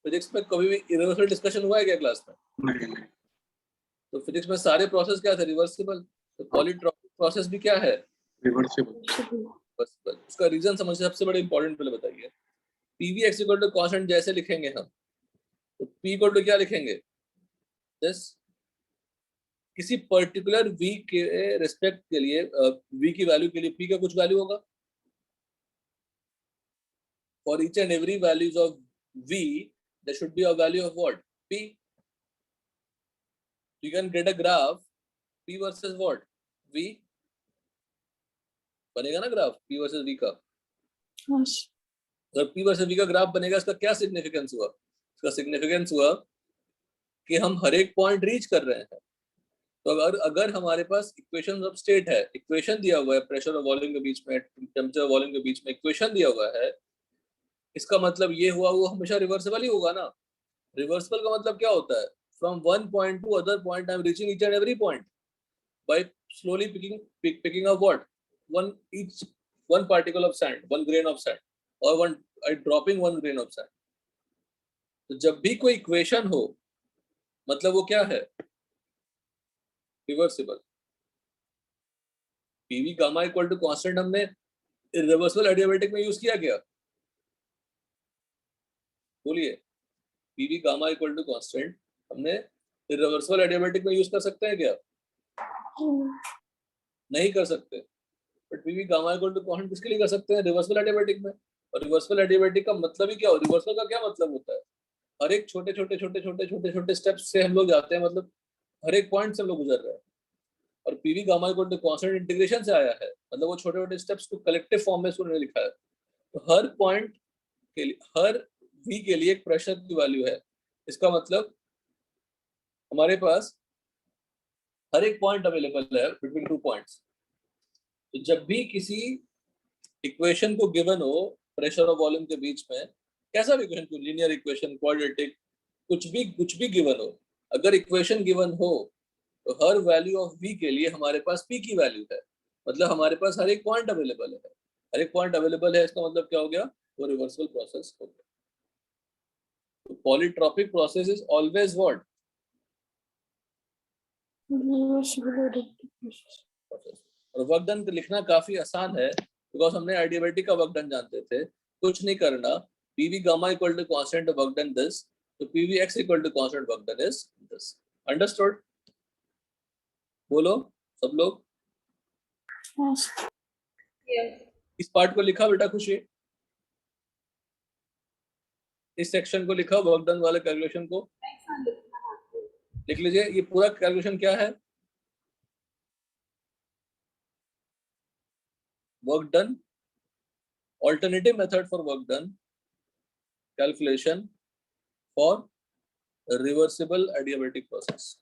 फिजिक्स में कभी भी इरिवर्सिबल डिस्कशन हुआ है क्या क्लास में? नहीं। तो फिजिक्स में सारे प्रोसेस क्या थे, रिवर्सिबल। तो पॉलीट्रॉपिक प्रोसेस भी क्या है, रिवर्सिबल। रिवर्सिबल। उसका रीजन समझिए, सबसे बड़ा इंपॉर्टेंट पहले बताइए। P V X equal to constant जैसे लिखेंगे हम, तो पी इक्वल टू क्या लिखेंगे, जस्ट किसी पर्टिकुलर वी के रिस्पेक्ट के लिए, वी की वैल्यू के लिए पी का कुछ वैल्यू होगा। For each and every values of V there should be a value of what, P. You can get a graph P versus what, V. बनेगा ना ग्राफ पी वर्सेस वी का। Yes. अगर P versus V का graph बनेगा, इसका क्या significance हुआ? इसका सिग्निफिकेंस हुआ कि हम हर एक पॉइंट रीच कर रहे हैं। तो अगर अगर हमारे पास इक्वेशन ऑफ स्टेट है, इक्वेशन दिया हुआ है प्रेशर और वॉल्यूम के बीच में, टेम्परेचर और वॉल्यूम के बीच में इक्वेशन दिया हुआ है, इसका मतलब ये हुआ वो हमेशा रिवर्सिबल ही होगा ना। रिवर्सिबल का मतलब क्या होता है, from one point to other point I am reaching each and every point by slowly picking up what, one each one particle of sand, one grain of sand, और one dropping one grain of sand. तो जब भी कोई equation हो, मतलब वो क्या है, reversible. PV gamma equal to constant हमने रिवर्सिबल एडियाबैटिक में यूज किया क्या? बोलिए, PV gamma equal to constant हमने रिवर्सिबल एडियाबैटिक में यूज कर सकते हैं क्या? नहीं कर सकते। But PV gamma equal to constant किसके लिए कर सकते हैं, रिवर्सिबल एडियाबैटिक में। और रिवर्सिबल एडियाबैटिक का मतलब ही क्या हो, रिवर्सल का क्या मतलब होता है, हर एक छोटे छोटे छोटे छोटे छोटे छोटे स्टेप्स से हम लोग जाते हैं, मतलब हर एक पॉइंट से हम लोग गुजर रहे हैं। और PV gamma equal to constant integration से आया है, मतलब वो छोटे छोटे स्टेप्स को कलेक्टिव फॉर्म में उन्होंने लिखा है। तो हर पॉइंट के लिए, हर वी के लिए एक प्रेशर की वैल्यू है। इसका मतलब हमारे पास हर एक पॉइंट अवेलेबल है बिटवीन टू पॉइंट्स। तो जब भी किसी इक्वेशन को गिवन हो प्रेशर और वॉल्यूम के बीच में, कैसा भी इक्वेशन, लीनियर इक्वेशन, क्वाड्रेटिक, कुछ भी गिवन हो, अगर इक्वेशन गिवन हो तो हर वैल्यू ऑफ वी के लिए हमारे पास पी की वैल्यू है, मतलब हमारे पास हर एक पॉइंट अवेलेबल है। हर एक पॉइंट अवेलेबल है, इसका मतलब क्या हो गया, वो रिवर्सिबल प्रोसेस हो गया। तो polytropic process is always what, Reversible adaptive process. Process. और वर्क डन लिखना काफी आसान है, बिकॉज हमने आइडियाबैटिक का वर्क डन जानते थे। कुछ नहीं करना, PV gamma equal to constant work done this, तो PV X equal to constant work done is this. Understood? बोलो सब लोग। Yes. इस पार्ट को लिखा बेटा खुशी, इस सेक्शन को लिखा, वर्क डन वाले कैलकुलेशन को लिख लीजिए। ये पूरा कैलकुलेशन क्या है, work done, alternative method for work done, calculation for reversible adiabatic process.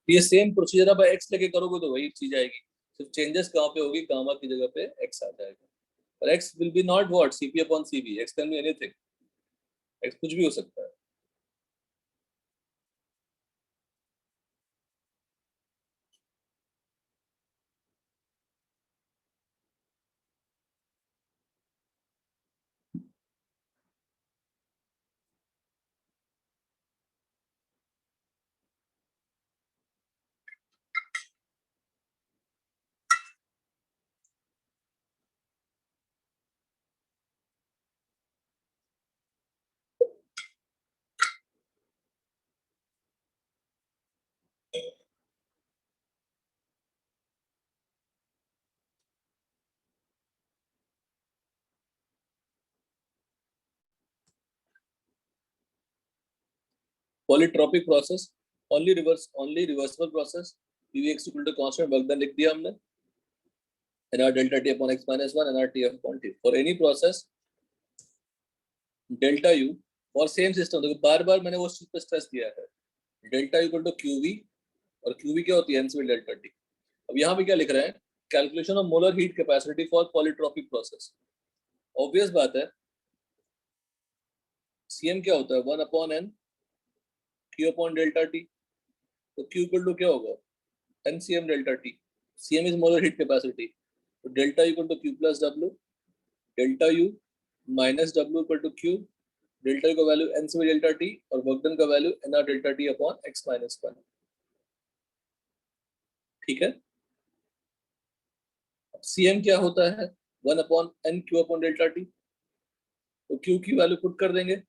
ये सेम प्रोसीजर अब x लेके करोगे तो वही चीज आएगी, सिर्फ चेंजेस कहाँ पे होगी, गामा की जगह पे x आ जाएगा। और x will be not what cp upon cv, x can be anything, x कुछ भी हो सकता है। Polytropic process, only reversible process, pvx equal to constant work done लिख दिया हमने, nr delta t upon x minus 1 nr t upon t for any process delta u for same system। देखो बार बार मैंने वो चीज पे स्ट्रेस दिया है, डेल्टा इक्वल टू qv, और qv क्या होती है, n/delta डेल्टा t। अब यहाँ पे क्या लिख रहे हैं, calculation of molar heat capacity for polytropic process. Obvious बात है, cm क्या होता है, 1 upon n q upon delta t, तो q इक्वल टू क्या होगा, ncm delta t, cm is molar heat capacity, तो delta equal to q plus w, delta u minus w equal to q, delta u का value n से delta t और work done का value nr delta t upon x minus 1। ठीक है, cm क्या होता है, 1 upon n q upon delta t, तो q की वैल्यू पुट कर देंगे,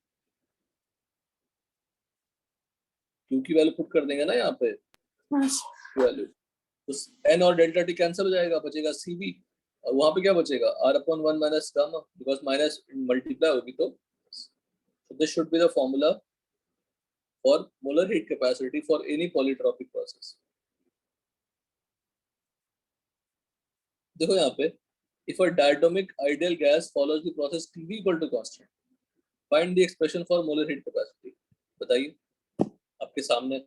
q की वैल्यू पुट कर देंगे ना यहाँ पे वैल्यू, तो n और डेल्टा t कैंसिल हो जाएगा, बचेगा cv, और वहां पे क्या बचेगा, r upon 1 minus gamma, because minus multiply होगी, तो this should be the formula for molar heat capacity for any polytropic process. देखो यहाँ पे, if a diatomic ideal gas follows the process Pv equal to constant, find the expression for molar heat capacity। बताइए, आपके सामने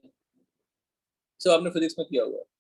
सब आपने physics में किया हुआ है।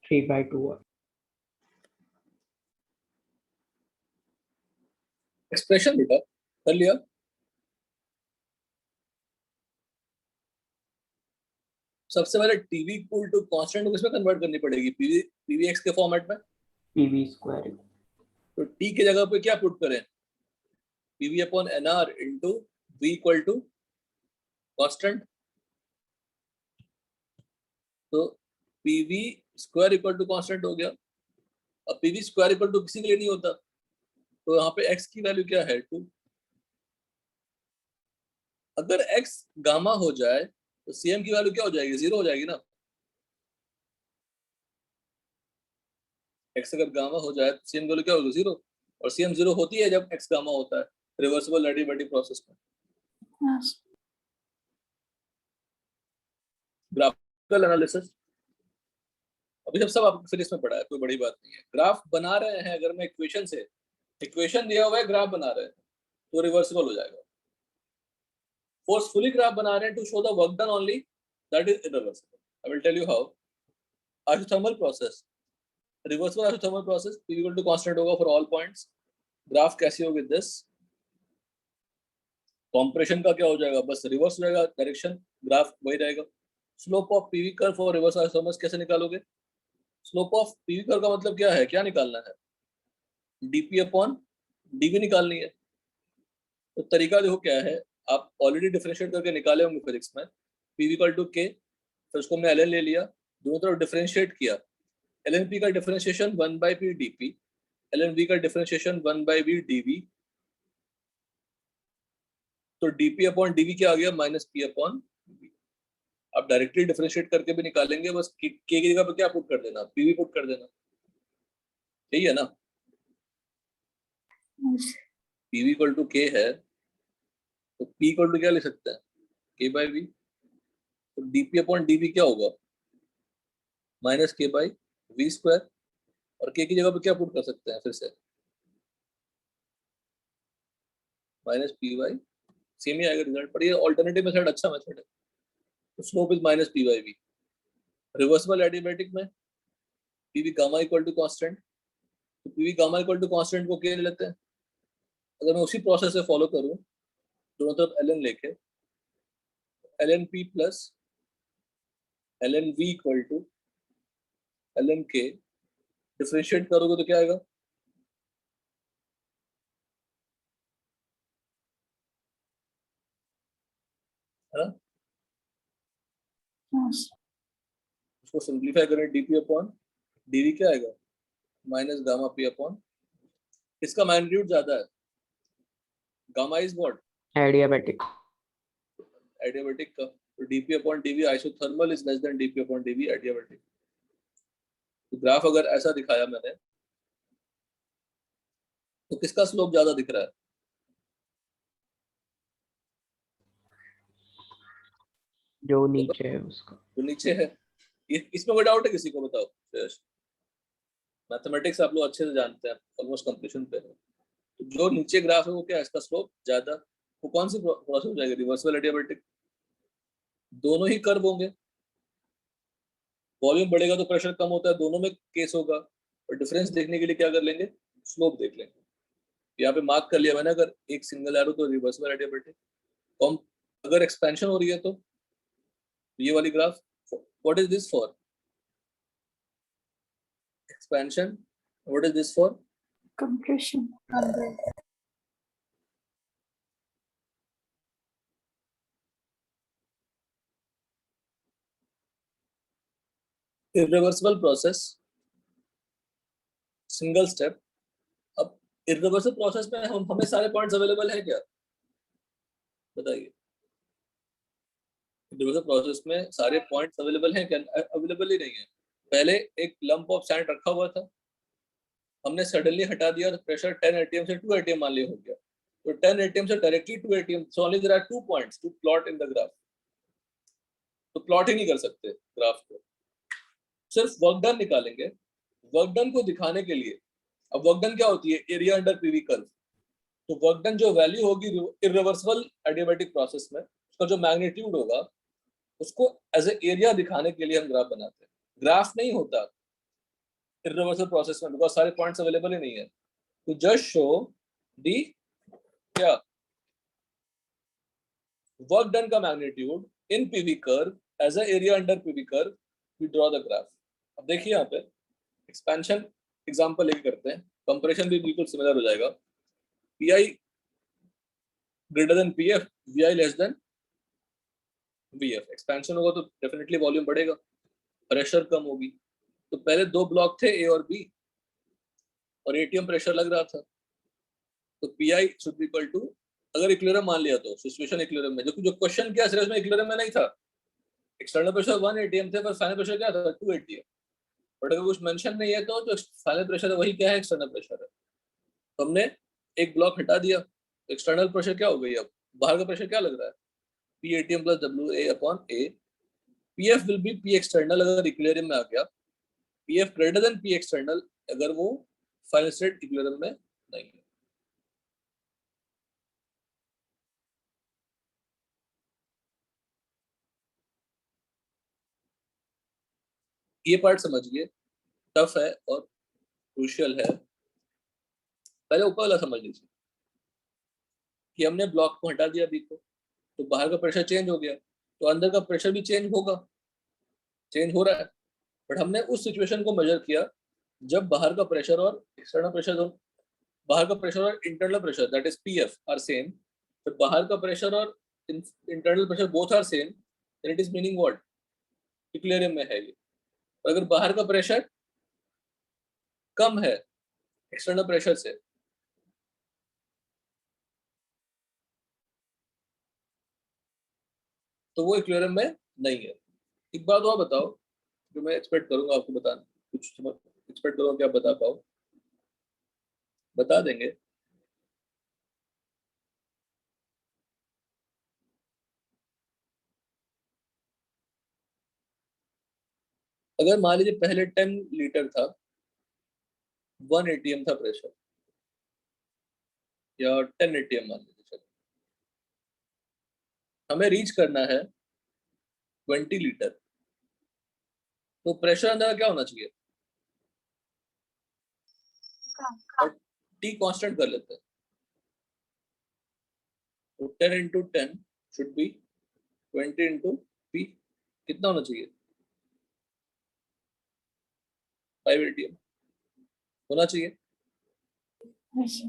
Three by two. एक्सप्रेशन बेटा कर लिया, सबसे पहले टीवी इक्वल टू कांस्टेंट को किसमें कन्वर्ट करनी पड़ेगी, पीवीएक्स के फॉर्मेट में, पीवी स्क्वायर। तो टी की जगह पे क्या पुट करें, PV upon NR into V equal to constant, तो PV square equal to constant हो गया। अब पीवी स्क्वायर इक्वल टू किसी के लिए नहीं होता, तो यहाँ पे x की वैल्यू क्या है, 2। अगर x गामा हो जाए तो cm की वैल्यू क्या हो जाएगी, 0 हो जाएगी ना। x अगर गामा हो जाए तो cm की वैल्यू क्या होगी, 0, और cm 0 होती है जब x गामा होता है रिवर्सिबल एडियाबैटिक प्रोसेस में। ग्राफिकल एनालिसिस अभी जब सब आपको फिजिक्स में पढ़ा है, कोई बड़ी बात नहीं है। ग्राफ बना रहे हैं, अगर मैं इक्वेशन से, इक्वेशन दिया हुआ है, ग्राफ बना रहे हैं तो रिवर्सिबल हो जाएगा। फोर्सफुली ग्राफ बना रहे हैं to show the work done only, that is irreversible. I will tell you how. Isothermal process, reversible isothermal process, P equal to constant होगा फॉर ऑल पॉइंट्स, ग्राफ कैसी होगी दिस, कॉम्प्रेशन का क्या हो जाएगा, बस रिवर्स हो जाएगा डायरेक्शन, ग्राफ वही रहेगा। Slope of PV curve for reverse isomers कैसे निकालोगे, स्लोप ऑफ पीवी कर्व का मतलब क्या है, क्या निकालना है, डीपी अपॉन डीवी निकालनी है। तो तरीका देखो क्या है, आप ऑलरेडी डिफरेंशिएट करके निकाले होंगे फिजिक्स में, पीवी इक्वल टू के, फिर उसको हमने एल ले लिया, दोनों तरफ डिफरेंशिएट किया, एल पी का differentiation 1/p dp, L V का डिफरेंशिएशन 1/v dv, तो dp अपॉन dv क्या आ गया, -p अपॉन v। आप डायरेक्टली डिफरेंशिएट करके भी निकालेंगे, बस k की जगह पे क्या पुट कर देना, pv पुट कर देना, यही है ना। yes, pv equal to k है, तो p इक्वल टू क्या लिख सकते हैं, k/v, तो dp अपॉन dv क्या होगा, -k/v², और k की जगह पे क्या पुट कर सकते हैं फिर से, -p/, सेम ही आएगा रिजल्ट, पर ये ऑल्टरनेटिव मेथड अच्छा मेथड है। तो slope is -p/v। Reversible adiabatic में PV gamma equal to constant, तो PV gamma equal to constant को क्या ले लेते हैं, अगर मैं उसी प्रोसेस से फॉलो करूं, दोनों तरफ ln लेके, ln p plus ln v equal to ln k, differentiate करोगे तो क्या आएगा, है ना, yes, उसको सिंप्लीफाई करें, dp अपॉन dv क्या आएगा, माइनस गामा p अपॉन, इसका मैग्नीट्यूड ज्यादा है, gamma is what, adiabatic. Adiabatic का, तो dp upon dv isothermal is less than dp upon dv adiabatic. तो ग्राफ अगर ऐसा दिखाया मैंने, तो किसका स्लोप ज्यादा दिख रहा है, जो नीचे है उसका। जो नीचे है, ये इसमें कोई डाउट है किसी को, बताओ। मैथमेटिक्स आप लोग अच्छे से जानते हैं, ऑलमोस्ट कंप्लीशन पे है, तो जो नीचे ग्राफ है वो क्या है, इसका स्लोप ज्यादा, वो कौन सी प्रोसेस हो जाएगी, रिवर्सिबल एडियाबैटिक, दोनों ही कर्व होंगे, वॉल्यूम बढ़ेगा तो प्रेशर कम होता है, दोनों में केस होगा, और डिफरेंस देखने के लिए क्या कर लेंगे, स्लोप देख लेंगे। यहाँ पे मार्क कर लिया मैंने, अगर एक सिंगल एरो तो रिवर्सिबल एडियाबैटिक, कम अगर एक्सपेंशन हो रही है तो ये वाली graph, what is this for, expansion, what is this for, compression, irreversible process, single step. अब इरिवर्सिबल प्रोसेस में हमें सारे पॉइंट्स अवेलेबल है क्या, बताइए, इरिवर्सिबल प्रोसेस में सारे पॉइंट्स अवेलेबल हैं क्या, अवेलेबल ही नहीं है। पहले एक लंप ऑफ सैंड रखा हुआ था, हमने सडनली हटा दिया, तो प्रेशर 10 atm से 2 atm मान लिया हो गया, तो 10 atm से directly 2 atm, so only there are 2 points to plot in the graph, तो प्लॉट ही नहीं कर सकते ग्राफ को, सिर्फ वर्क डन निकालेंगे। वर्क डन को दिखाने के लिए, अब वर्क डन क्या होती है, एरिया अंडर पीवी कर्व, तो वर्क डन जो वैल्यू होगी इरिवर्सिबल एडियाबैटिक प्रोसेस में, उसका जो मैग्नीट्यूड होगा, उसको एज ए एरिया दिखाने के लिए हम ग्राफ बनाते हैं। ग्राफ नहीं होता इरिवर्सिबल प्रोसेस में, बिकॉज सारे पॉइंट्स अवेलेबल ही नहीं है, तो जस्ट शो दी क्या, वर्क डन का magnitude in PV curve as a area under PV curve, we draw the graph. अब देखिए यहाँ पे एक्सपेंशन एग्जांपल लेके करते हैं, कंप्रेशन भी बिल्कुल सिमिलर हो जाएगा, P greater than P F, V I less than V F, expansion होगा तो डेफिनेटली वॉल्यूम बढ़ेगा, प्रेशर कम होगी। तो पहले दो ब्लॉक थे ए और बी, और एटीएम प्रेशर लग रहा था, तो P I should be equal to, अगर इक्विलिब्रियम मान लिया तो सिचुएशन इक्विलिब्रियम में, जो क्वेश्चन क्या सीरीज में इक्विलिब्रियम में नहीं था, एक्सटर्नल प्रेशर 1 एटीएम थे, पर फाइनल प्रेशर क्या था 2 एटीएम, बट अगर कुछ मेंशन नहीं है तो जो फाइनल प्रेशर है वही क्या है, एक्सटर्नल प्रेशर है, तो हमने एक ब्लॉक हटा दिया, तो एक्सटर्नल प्रेशर क्या हो गई, अब बाहर का प्रेशर क्या लग रहा है, P ATM plus W A upon A, P F will be P external अगर इक्विलिब्रियम में आ गया, P F greater than P external अगर वो फाइनल स्टेट इक्विलिब्रियम में नहीं है। ये पार्ट समझिए, टफ है और क्रूशियल है, पहले ऊपर वाला समझ लीजिए कि हमने ब्लॉक को हटा दिया बी को, तो बाहर का प्रेशर चेंज हो गया, तो अंदर का प्रेशर भी चेंज होगा, चेंज हो रहा है। बट हमने उस सिचुएशन को मेजर किया जब बाहर का प्रेशर और एक्सटर्नल प्रेशर दोनों, बाहर का प्रेशर और internal pressure that is PF are same, जब बाहर का प्रेशर और internal pressure both are same, then it is meaning what, equilibrium में है ये। अगर बाहर का प्रेशर कम है एक्सटर्नल प्रेशर से, तो वो इक्विलिब्रियम में नहीं है। एक बात और बताओ जो मैं एक्सपेक्ट करूंगा आपको बताना, कुछ एक्सपेक्ट करूंगा कि आप बता पाओ, बता देंगे। अगर मान लीजिए पहले 10 लीटर था, 1 एटीएम था प्रेशर, या 10 एटीएम मान लीजिए, चलो हमें रीच करना है 20 लीटर, तो प्रेशर अंदर क्या होना चाहिए, और टी कांस्टेंट कर लेते हैं, तो 10 into 10 should be 20 into P, कितना होना चाहिए, 5 एटीएम होना चाहिए। अच्छा,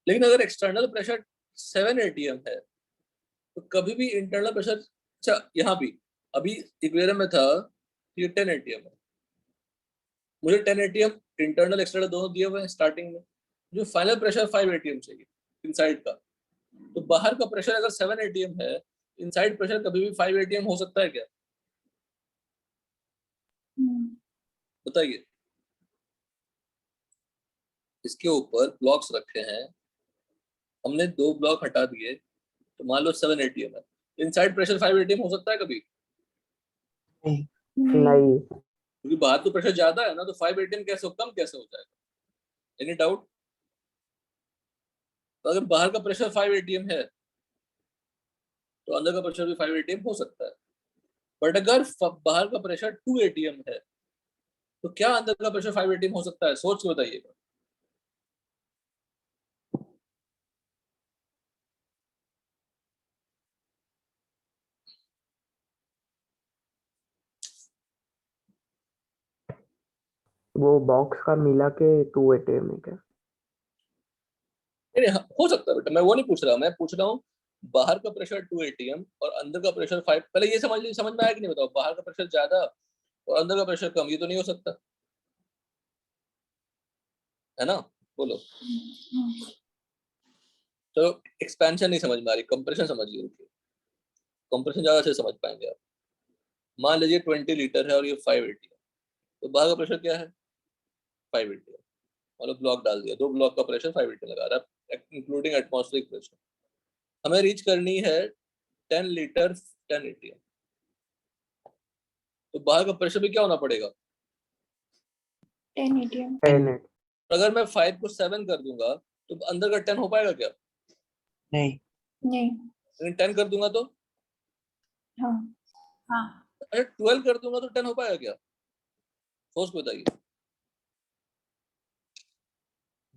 लेकिन अगर एक्सटर्नल प्रेशर 7 एटीएम है, तो कभी भी इंटरनल प्रेशर, अच्छा यहाँ भी अभी इक्वेरियम में था, ये 10 एटीएम है, मुझे 10 एटीएम इंटरनल एक्सटर्नल दोनों दिए हुए हैं स्टार्टिंग में, जो फाइनल प्रेशर 5 एटीएम चाहिए इनसाइड का। तो बाहर का प्रेशर अगर 7 एटीएम है, इनसाइड प्रेशर कभी भी 5 एटीएम हो सकता है क्या, बताइए। इसके ऊपर ब्लॉक्स रखे हैं, हमने 2 ब्लॉक हटा दिए, तो मान लो 7 एटीएम है, इनसाइड प्रेशर 5 एटीएम हो सकता है कभी, नहीं, नहीं, क्योंकि बाहर तो प्रेशर ज्यादा है ना, तो 5 एटीएम कैसे कम कैसे हो जाएगा, एनी डाउट। तो अगर बाहर का प्रेशर 5 एटीएम है, तो अंदर का प्रेशर भी 5 एटीएम हो सकता है। बट अगर बाहर का प्रेशर 2 एटीएम है, तो क्या अंदर का प्रेशर 5 एटीएम हो सकता है, सोच के बताइएगा। वो बॉक्स का मिला के 2 एटीएम है क्या? नहीं नहीं, हो सकता है बेटा, मैं वो नहीं पूछ रहा, मैं पूछ रहा हूँ बाहर का प्रेशर 2 एटीएम और अंदर का प्रेशर 5, पहले ये समझ लीजिए, समझ में आया कि नहीं बताओ, बाहर का प्रेशर ज्यादा और अंदर का प्रेशर कम, ये तो नहीं हो सकता है ना, बोलो। तो एक्सपेंशन नहीं समझ में आ रही, कंप्रेशन समझिए, रुकिए, कंप्रेशन ज्यादा से समझ पाएंगे आप। मान लीजिए 20 लीटर है और ये 5 एटीएम, तो बाहर का प्रेशर क्या है, 5 एटीएम, मतलब ब्लॉक डाल दिया, 2 ब्लॉक का प्रेशर 5 एटीएम लगा रहा है इंक्लूडिंग एटमॉस्फेरिक प्रेशर। हमें रीच करनी है 10 लीटर 10 एटीएम, तो बाहर का प्रेशर भी क्या होना पड़ेगा, 10 एटीएम। 10 है। अगर मैं 5 को 7 कर दूंगा, तो अंदर का 10 हो पाएगा क्या, नहीं, नहीं, लेकिन 10 कर दूंगा तो, हाँ, हाँ, अरे 12 कर दूंगा तो 10 हो पाएगा क्या, सोच के बताइए।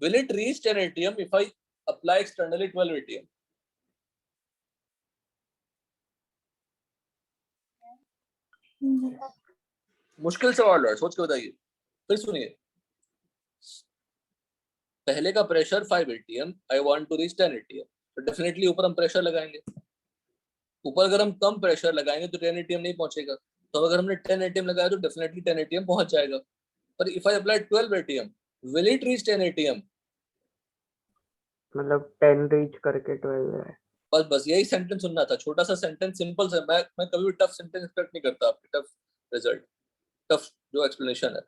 Will it reach 10 ATM if I apply externally 12 ATM? मुश्किल सवाल है, सोच के बताइए। फिर सुनिए, पहले का pressure 5 ATM, I want to reach 10 ATM, तो डेफिनेटली ऊपर हम प्रेशर लगाएंगे, ऊपर अगर हम कम प्रेशर लगाएंगे तो 10 ATM नहीं पहुंचेगा, तो अगर हमने 10 ATM लगाया तो डेफिनेटली 10 ATM पहुंच जाएगा। पर if I apply 12 ATM, will it reach 10 ATM? मतलब 10 रीच करके 12 है। बस बस यही सेंटेंस सुनना था, छोटा सा सेंटेंस, सिंपल सा। मैं कभी भी टफ सेंटेंस एक्सपेक्ट नहीं करता आपके, टफ रिजल्ट, टफ जो एक्सप्लेनेशन है।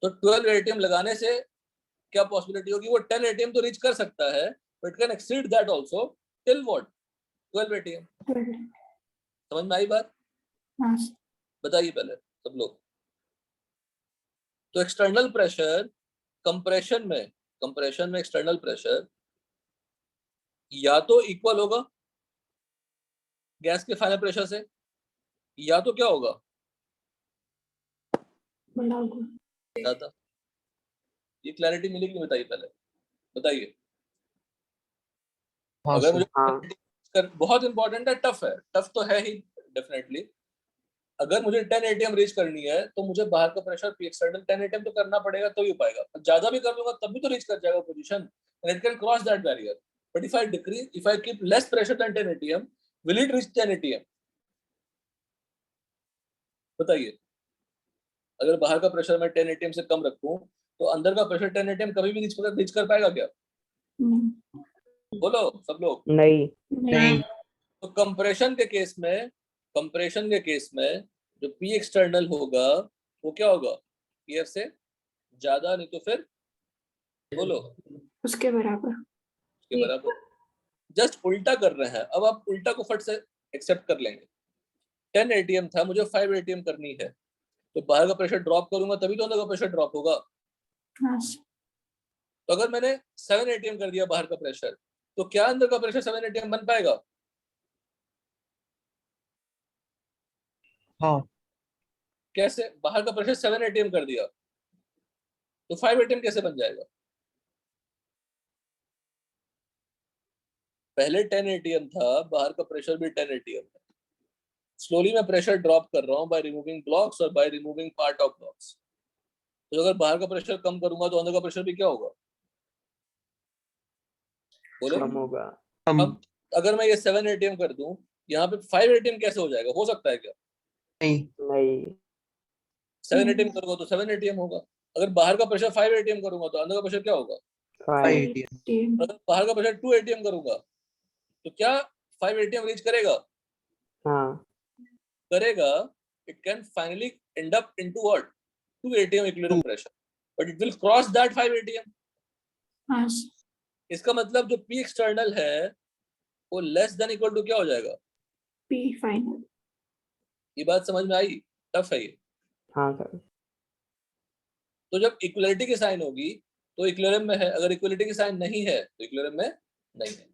तो 12 एटीएम लगाने से क्या पॉसिबिलिटी होगी, वो 10 एटीएम तो रीच कर सकता है, but can exceed that also till what, 12 ATM. 12। समझ में आई बात, हाँ, बताइए पहले सब लोग। तो एक्सटर्नल प्रेशर कंप्रेशन में एक्सटर्नल प्रेशर या तो इक्वल होगा गैस के फाइनल प्रेशर से, या तो क्या होगा, बड़ा होगा। ज्यादा। ये क्लैरिटी मिली कि नहीं बताइए पहले, बताइए। हाँ अगर सर मुझे हाँ बहुत इंपॉर्टेंट है, टफ है, टफ तो है ही डेफिनेटली। अगर मुझे 10 एटीएम रीच करनी है तो मुझे बाहर का प्रेशर पी एक्सटर्नल 10 एटीएम तो करना पड़ेगा, तो ही हो पाएगा। ज्यादा भी कर लूंगा तब भी तो रीच कर जाएगा position, and it can cross that barrier. But if I keep less pressure than 10 ATM, will it reach 10 ATM? बताइए। अगर बाहर का प्रेशर मैं 10 एटीएम से कम रखूं तो अंदर का प्रेशर 10 एटीएम कभी भी रीच कर पाएगा क्या? बोलो सब लोग। नहीं नहीं। तो कंप्रेशन के केस में जो पी एक्सटर्नल होगा वो क्या होगा? पीएफ से ज्यादा, नहीं तो फिर बोलो उसके बराबर। उसके बराबर। जस्ट उल्टा कर रहे हैं। अब आप उल्टा को फट से एक्सेप्ट कर लेंगे। 10 एटीएम था, मुझे 5 एटीएम करनी है, तो बाहर का प्रेशर ड्रॉप करूंगा तभी तो अंदर का प्रेशर ड्रॉप होगा। हाँ तो अगर मैंने 7 एटीएम कर दिया बाहर का प्रेशर, तो क्या अंदर का प्रेशर 7 एटीएम बन पाएगा? हाँ कैसे? बाहर का प्रेशर 7 एटीएम कर दिया तो 5 एटीएम कैसे बन जाएगा? पहले 10 एटीएम था, बाहर का प्रेशर भी 10 एटीएम है। स्लोली मैं प्रेशर ड्रॉप कर रहा हूँ बाय रिमूविंग ब्लॉक्स और by removing part of blocks. तो अगर बाहर का प्रेशर कम करूंगा तो अंदर का प्रेशर भी क्या होगा? बोलो। कम होगा। अब अगर मैं ये 7 एटीएम कर दूं, यहाँ पे 5 एटीएम कैसे हो जाएगा? हो सकता है क्या? नहीं नहीं 7 एटीएम करूंगा तो 7 एटीएम होगा। अगर बाहर का प्रेशर 5 एटीएम करूंगा तो अंदर का प्रेशर क्या होगा? 5 अगर बाहर का प्रेशर 2 एटीएम करूंगा तो क्या 5 एटीएम रीच करेगा? हाँ करेगा। It can finally and up into what? 2 ATM equilibrium pressure, but it will cross that 5 ATM. हाँ इसका मतलब जो पी एक्सटर्नल है वो लेस देन इक्वल टू क्या हो जाएगा? P final. ये बात समझ में आई? टफ है ये। हाँ सर। तो जब इक्वलिटी की साइन होगी तो इक्विलिब्रियम में है, अगर इक्वलिटी की साइन नहीं है तो इक्विलिब्रियम में नहीं है।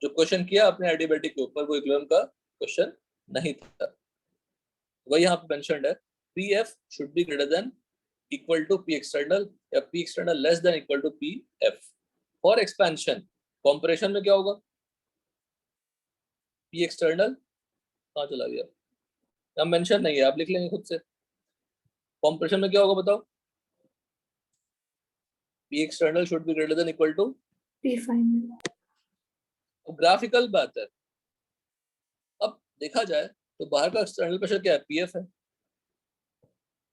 जो क्वेश्चन किया अपने एडियाबैटिक के ऊपर वो इक्विलिब्रियम का क्वेश्चन नहीं था। वही यहाँ पे मेंशन्ड है, P F should be greater than equal to P external या P external less than equal to P F. For expansion, compression में क्या होगा? पी एक्सटर्नल कहाँ चला गया? यहाँ मेंशन नहीं है, आप लिख लेंगे खुद से। कॉम्प्रेशन में क्या होगा बताओ? P external should be greater than equal to P final. Graphical बात है। अब देखा जाए तो बाहर का एक्सटर्नल प्रेशर क्या है? पीएफ है।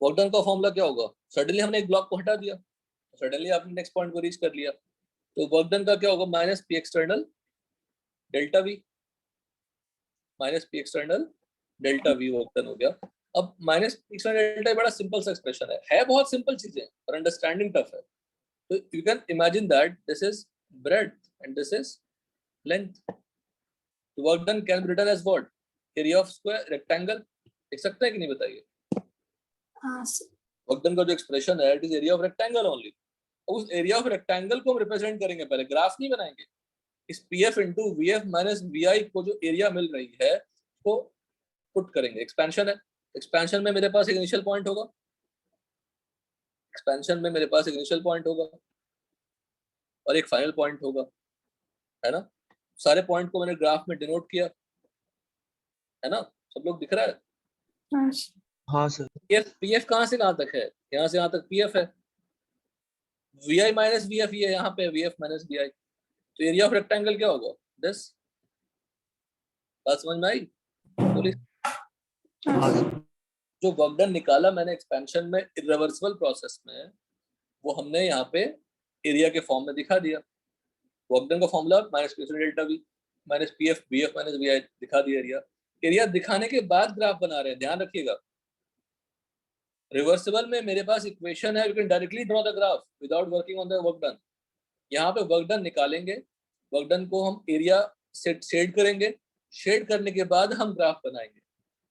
वर्क डन का फॉर्मूला क्या होगा? सडनली हमने एक ब्लॉक को हटा दिया, सडनली आपने नेक्स्ट पॉइंट को रीच कर लिया, तो वर्क डन का क्या होगा? Minus P external delta V, minus P external delta we work done हो गया। अब माइनस पी एक्सटर्नल डेल्टा बड़ा सिंपल सा एक्सप्रेशन है बहुत सिंपल चीजें, पर अंडरस्टैंडिंग टफ है। तो you can imagine that this is breadth and this is length. The work done can be written as what? Area of square rectangle. देख सकते हैं कि नहीं बताइए? हाँ वर्क डन का जो एक्सप्रेशन है it is area of rectangle only. उस एरिया ऑफ रेक्टेंगल को हम रिप्रेजेंट करेंगे, पहले ग्राफ नहीं बनाएंगे। इस PF into VF minus VI को जो एरिया मिल रही है उसको पुट करेंगे। एक्सपेंशन है, एक्सपेंशन में मेरे पास एक इनिशियल पॉइंट होगा, एक्सपेंशन में मेरे पास एक इनिशियल पॉइंट होगा और एक फाइनल पॉइंट होगा, है ना? सारे पॉइंट को मैंने ग्राफ में डिनोट किया, है ना? सब लोग दिख रहा है? हाँ हाँ सर पीएफ कहाँ से कहाँ तक है? यहाँ से यहाँ तक पीएफ है। V I minus V F, ये यहाँ पे V F minus V I, तो एरिया ऑफ रेक्टेंगल क्या होगा? 10। बात समझ में आई? बोलिए। हाँ सर जो वर्क डन निकाला मैंने एक्सपेंशन में इरिवर्सिबल प्रोसेस में, वो हमने यहाँ पे एरिया के फॉर्म में दिखा दिया। वर्क डन का formula minus P delta V minus P F B F minus V I दिखा दिया एरिया। एरिया दिखाने के बाद ग्राफ बना रहे हैं, ध्यान रखिएगा। रिवर्सिबल में मेरे पास इक्वेशन है, you can directly draw the graph without working on the work done. यहाँ पे वर्क डन निकालेंगे, वर्क डन को हम एरिया से शेड करेंगे, शेड करने के बाद हम ग्राफ बनाएंगे।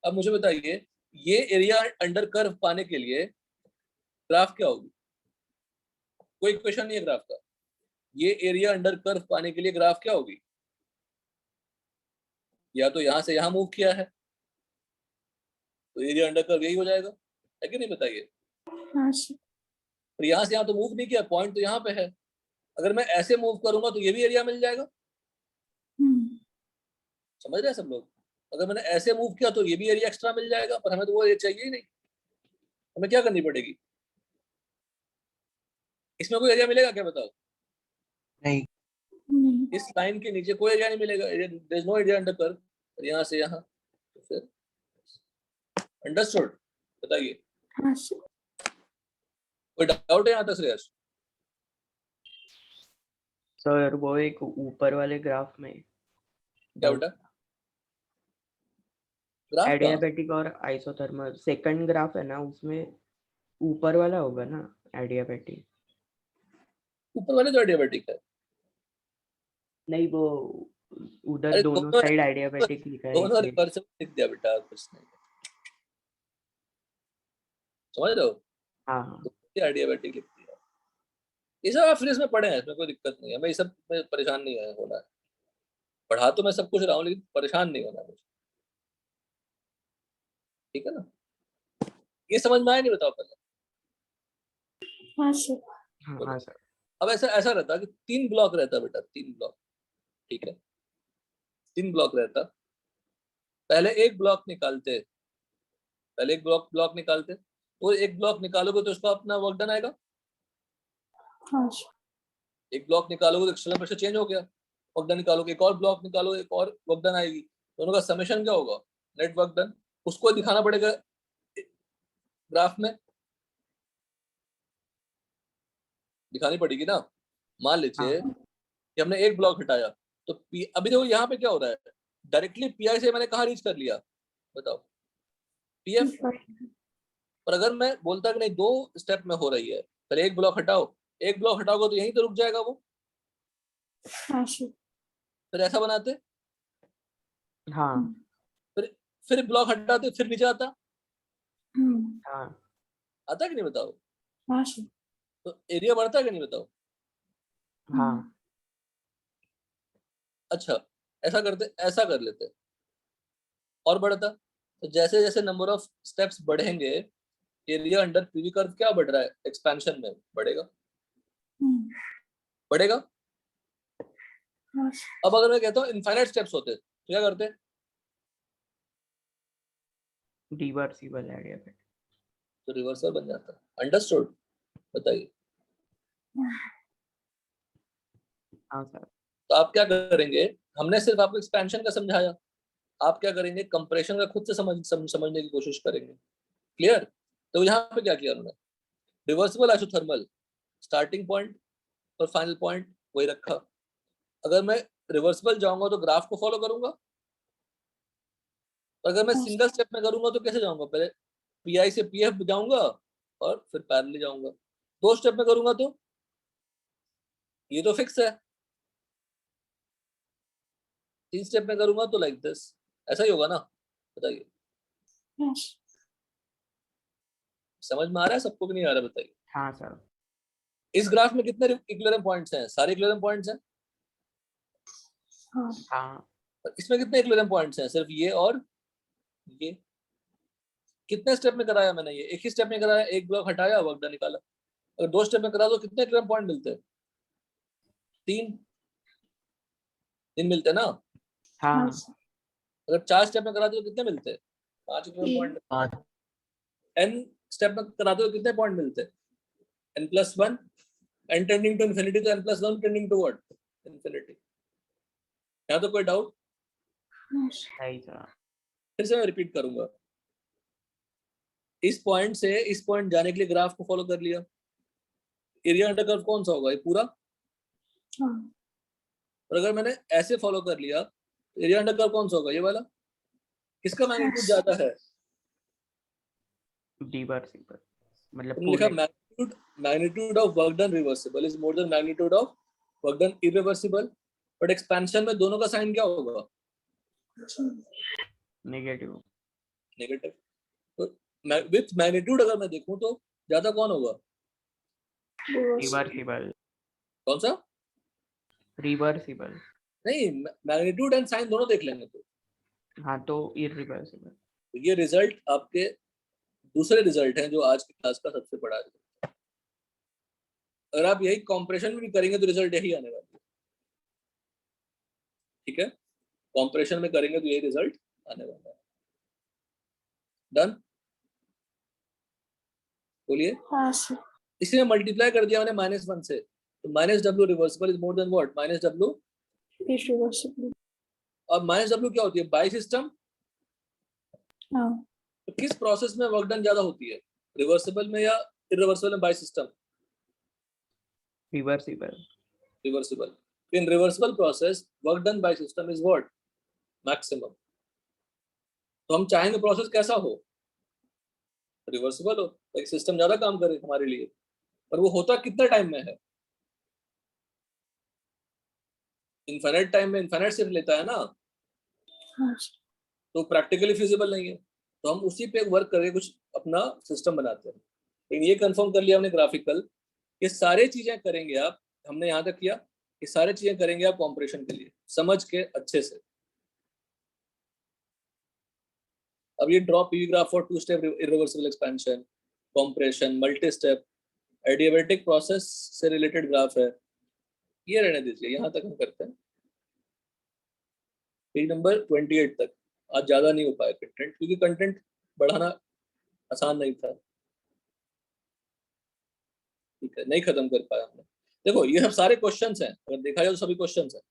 अब मुझे बताइए, ये एरिया अंडर कर्व पाने के लिए ग्राफ क्या होगी? कोई इक्वेशन नहीं है ग्राफ का। ये एरिया अंडर कर्व पाने के लिए ग्राफ क्या होगी? या तो यहां से यहां मूव किया है तो एरिया अंडर कर्व यही हो जाएगा, है कि नहीं? बताइए। हाँ पर यहाँ से यहाँ तो मूव नहीं किया, पॉइंट तो यहाँ पे है। अगर मैं ऐसे मूव करूंगा तो ये भी एरिया मिल जाएगा। समझ रहे हैं सब लोग? अगर मैंने ऐसे मूव किया तो ये भी एरिया एक्स्ट्रा मिल जाएगा, पर हमें तो वो चाहिए ही नहीं। हमें क्या करनी पड़ेगी? इसमें कोई एरिया मिलेगा क्या बताओ? नहीं। इस लाइन के नीचे कोई एरिया नहीं मिलेगा, there is no area under curve. यहाँ से यहाँ तो फिर अंडरस्टूड? बताइए, हाँ सर। कोई डाउट है यहाँ तक श्रेयस? सर वो एक ऊपर वाले ग्राफ में क्या बेटा? ग्राफ का एडियाबैटिक और आइसोथर्मल सेकंड ग्राफ है ना, उसमें ऊपर वाला होगा ना एडियाबैटिक? ऊपर वाले तो एडियाबैटिक है। नहीं, वो उधर अरे दोनों दोनों साइड एडियाबैटिक लिखा है दोनों इसलिए। रिवर्सिबल लिख दिया बेटा, कुछ नहीं। समझ रहे हो? हाँ हाँ एडियाबैटिक लिख दिया। ये सब आप फिर इसमें पढ़े हैं, इसमें कोई दिक्कत नहीं है। मैं ये सब में परेशान नहीं है होना है। पढ़ा तो मैं सब कुछ रहा हूँ, लेकिन परेशान नहीं होना मुझे। ठीक है ना? ये समझ में आया नहीं? बताओ पहले। हाँ सर। हाँ हाँ सर। अब ऐसा ऐसा रहता कि 3 ब्लॉक रहता बेटा, 3 ब्लॉक। ठीक है, 3 ब्लॉक रहता। पहले एक ब्लॉक निकालते, पहले एक ब्लॉक निकालते। तो एक ब्लॉक निकालोगे तो उसका अपना वर्क डन आएगा। हाँ सर। एक ब्लॉक निकालोगे तो एक्सटर्नल प्रेशर चेंज हो गया, वर्क डन निकालोगे। एक और ब्लॉक निकालो, एक और वर्क डन आएगी। दोनों का समेशन क्या होगा? Net work done. उसको दिखाना पड़ेगा ग्राफ में, दिखानी पड़ेगी ना। मान लीजिए कि हमने एक ब्लॉक हटाया तो अभी देखो यहाँ पे क्या हो रहा है, डायरेक्टली पीआई से मैंने कहाँ रीच कर लिया बताओ? पीएफ। पर अगर मैं बोलता कि नहीं 2 स्टेप में हो रही है, पहले एक ब्लॉक हटाओ, एक ब्लॉक हटाओगे तो यहीं तो रुक जाएगा वो। हाँ सर। फिर ऐसा बनाते, हाँ फिर ब्लॉक हटाते, फिर नीचे आता। हाँ आता कि नहीं बताओ? हाँ सर। तो एरिया बढ़ता है कि नहीं बताओ? हाँ अच्छा, ऐसा करते, ऐसा कर लेते और बढ़ता। तो जैसे जैसे नंबर ऑफ स्टेप्स बढ़ेंगे, एरिया अंडर पीवी कर्व क्या बढ़ रहा है? एक्सपेंशन में बढ़ेगा, बढ़ेगा। हाँ सर। अब अगर मैं कहता हूँ इनफाइनाइट स्टेप्स होते तो क्या करते? Reversible adiabatic. तो रिवर्सल बन जाता। अंडरस्टूड? बताइए। हाँ सर। तो आप क्या करेंगे? हमने सिर्फ आपको एक्सपेंशन का समझाया, आप क्या करेंगे? कंप्रेशन का खुद से समझने की कोशिश करेंगे। क्लियर? तो यहाँ पे क्या किया उन्होंने? रिवर्सिबल आइसोथर्मल स्टार्टिंग पॉइंट और फाइनल पॉइंट वही रखा। अगर मैं रिवर्सिबल जाऊंगा तो ग्राफ को फॉलो करूंगा, और अगर मैं सिंगल स्टेप में करूंगा तो कैसे जाऊंगा? पहले पीआई से पीएफ जाऊंगा और फिर पैरेलल जाऊंगा। 2 स्टेप में करूंगा तो ये तो फिक्स है, 3 स्टेप में करूंगा तो लाइक दिस, ऐसा ही होगा ना? बताइए, समझ में आ रहा है सबको कि नहीं आ रहा? बताइए। हाँ सर। इस ग्राफ में कितने इक्विलिब्रियम पॉइंट्स हैं? सारे इक्विलिब्रियम पॉइंट्स हैं। हाँ इसमें कितने इक्विलिब्रियम पॉइंट्स हैं? सिर्फ ये और ये। कितने स्टेप में कराया मैंने? ये एक ही स्टेप में कराया, एक ब्लॉक हटाया, वर्क डन निकाला। अगर 2 स्टेप में करा तो कितने इक्विलिब्रियम पॉइंट मिलते हैं? 3 मिलते हैं ना? हाँ अगर 4 स्टेप में कराते तो कितने मिलते हैं? 5 इक्विलिब्रियम पॉइंट। 5। n स्टेप में कराते तो कितने पॉइंट मिलते हैं? n+1, n tending to infinity, तो n+1 tending to what? Infinity. यहाँ तो कोई डाउट? नहीं सर। फिर से मैं रिपीट करूंगा। इस पॉइंट से इस पॉइंट जाने के लिए ग्राफ को फॉलो कर लिया। एरिया अंडर कर्व कौन सा होगा? ये पूरा। और अगर मैंने ऐसे फॉलो कर लिया तो एरिया अंडर कर्व कौन सा होगा? ये वाला। किसका मैग्नीट्यूड ज्यादा है? रिवर्सिबल मतलब तुमने लिखा पूरे। Magnitude of work done reversible is more than magnitude of work done irreversible, but expansion में दोनों का साइन क्या होगा? नेगेटिव। नेगेटिव। तो विथ मैग्नीट्यूड अगर मैं देखूं तो ज्यादा कौन होगा? रिवर्सिबल। कौन सा? रिवर्सिबल। नहीं, मैग्नीट्यूड एंड साइन दोनों देख लेंगे तो हाँ तो इरिवर्सिबल। ये रिजल्ट आपके दूसरे रिजल्ट हैं जो आज की क्लास का सबसे बड़ा रिजल्ट है। अगर आप यही कॉम्प्रेशन में भी करेंगे तो रिजल्ट यही आने वाला है, ठीक है, कॉम्प्रेशन में करेंगे तो यही रिजल्ट आने वाला है। डन, बोलिए। हाँ सर। इसलिए मल्टीप्लाई कर दिया मैंने -1 से, तो -w reversible is more than what, -w irreversible. और -w क्या होती है, बाय सिस्टम। हाँ तो किस प्रोसेस में वर्क डन ज्यादा होती है, रिवर्सिबल में या इरिवर्सिबल में, by system, reversible. Reversible. In reversible process work done by system is what, maximum. तो हम चाहेंगे प्रोसेस कैसा हो, रिवर्सिबल हो, एक सिस्टम ज्यादा काम करे हमारे लिए, पर वो होता कितना टाइम में है, इनफाइनाइट टाइम में, इनफाइनाइट शिफ्ट लेता है ना, हाँ सर। तो प्रैक्टिकली फिजिबल नहीं है। तो हम उसी पे वर्क करके कुछ अपना सिस्टम बनाते हैं। लेकिन ये कंफर्म कर लिया हमने ग्राफिकल, ये सारे चीजें करेंगे आप, हमने यहाँ तक किया, ये सारे चीजें करेंगे आप कॉम्प्रेशन के लिए, समझ के अच्छे से। अब ये draw PV graph for 2 step irreversible expansion, compression, multi step, adiabatic process से रिलेटेड ग्राफ है, ये रहने दीजिए, यहाँ तक हम करते हैं, पेज नंबर 28 तक। आज ज्यादा नहीं हो पाया कंटेंट, क्योंकि कंटेंट बढ़ाना आसान नहीं था, ठीक है, नहीं खत्म कर पाया हमने। देखो ये सब सारे क्वेश्चंस हैं, अगर देखा जाए तो सभी क्वेश्चंस हैं,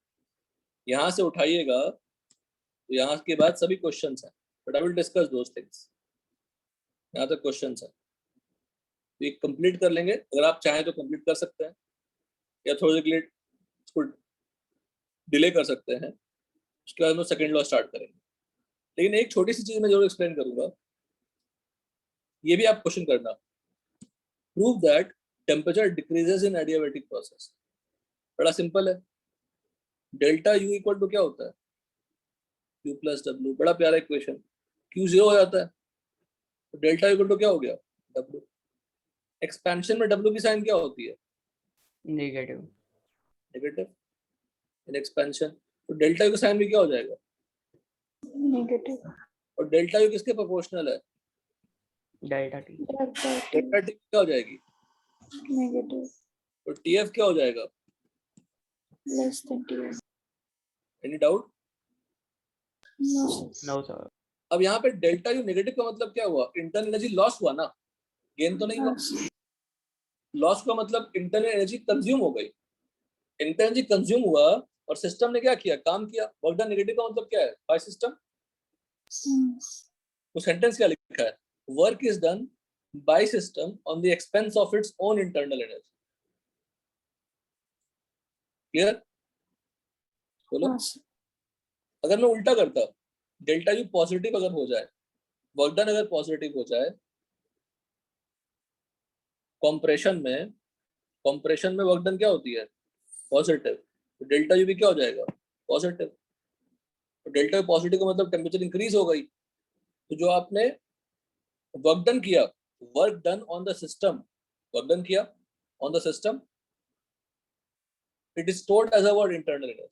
यहाँ से उठाइएगा तो यहाँ के बाद सभी क्वेश्चंस हैं, but I will discuss those things. यहाँ तक क्वेश्चंस हैं, तो ये कंप्लीट कर लेंगे, अगर आप चाहें तो कंप्लीट कर सकते हैं, या थोड़ी देर के लिए इसको डिले कर सकते हैं, उसके बाद हम सेकेंड लॉ स्टार्ट करेंगे। लेकिन एक छोटी सी चीज मैं जरूर एक्सप्लेन करूंगा, ये भी आप क्वेश्चन करना, prove that temperature decreases in adiabatic process. बड़ा सिंपल है, डेल्टा यू इक्वल टू क्या होता है, Q प्लस W, बड़ा प्यारा इक्वेशन, Q 0 हो जाता है, तो डेल्टा इक्वल टू क्या हो गया, W। एक्सपेंशन में W की साइन क्या होती है, नेगेटिव। नेगेटिव इन एक्सपेंशन, तो डेल्टा यू का साइन भी क्या हो जाएगा, नेगेटिव। और डेल्टा यू किसके प्रोपोर्शनल है, डेल्टा टी। डेल्टा टी क्या हो जाएगी, नेगेटिव। तो TF क्या हो जाएगा, less than TF। Any doubt. No sir. No sir. अब यहाँ पे डेल्टा यू नेगेटिव का मतलब क्या हुआ, इंटरनल एनर्जी लॉस हुआ ना, गेन तो नहीं हुआ। हाँ सर। लॉस का मतलब इंटरनल एनर्जी कंज्यूम हो गई, इंटरनल एनर्जी कंज्यूम हुआ और सिस्टम ने क्या किया, काम किया, वर्क डन। नेगेटिव का मतलब क्या है, बाय सिस्टम। वो सेंटेंस क्या लिखा है, work is done by system on the expense of its own internal energy. Clear, बोलो। हाँ सर। अगर मैं उल्टा करता, डेल्टा यू पॉजिटिव अगर हो जाए, वर्क डन अगर पॉजिटिव हो जाए, कॉम्प्रेशन में वर्क डन क्या होती है, पॉजिटिव, तो डेल्टा यू भी क्या हो जाएगा, पॉजिटिव। तो डेल्टा यू पॉजिटिव का मतलब टेम्परेचर इंक्रीज हो गई, तो जो आपने वर्क डन किया, work done on the system, work done किया on the system, it is stored as a word internal energy.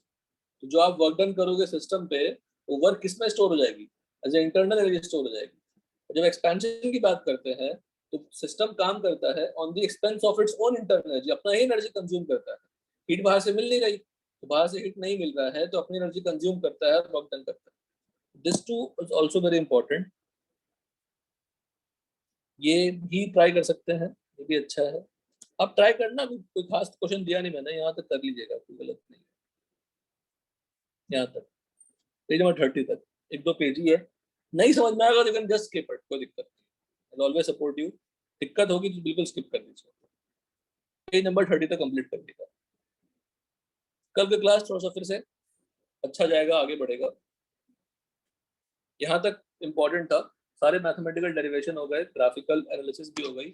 तो जो आप वर्क डन करोगे सिस्टम पे, वो वर्क किस में स्टोर हो जाएगी, as a internal energy store हो जाएगी। जब एक्सपेंशन की बात करते हैं तो सिस्टम काम करता है on the expense of its own internal energy, अपना ही एनर्जी कंज्यूम करता है। हीट बाहर से मिल नहीं रही, तो बाहर से हीट नहीं मिल रहा है, तो अपनी एनर्जी कंज्यूम करता है, वर्क डन करता है। This two is also very important, ये भी ट्राई कर सकते हैं, ये भी अच्छा है। आप ट्राई करना, कोई खास क्वेश्चन दिया नहीं मैंने, यहाँ तक कर लीजिएगा, कोई गलत नहीं। यहाँ तक पेज नंबर 30 तक, एक दो पेज ही है, नहीं समझ में आएगा तो जस्ट स्किप इट, कोई दिक्कत नहीं, ऑलवेज सपोर्ट यू। दिक्कत होगी तो बिल्कुल स्किप कर दीजिए, पेज नंबर 30 तक कंप्लीट कर दीजिएगा। कल का क्लास थोड़ा सा फिर से अच्छा जाएगा, आगे बढ़ेगा। यहाँ तक इंपॉर्टेंट था, सारे मैथमेटिकल डेरिवेशन हो गए, ग्राफिकल एनालिसिस भी हो गई,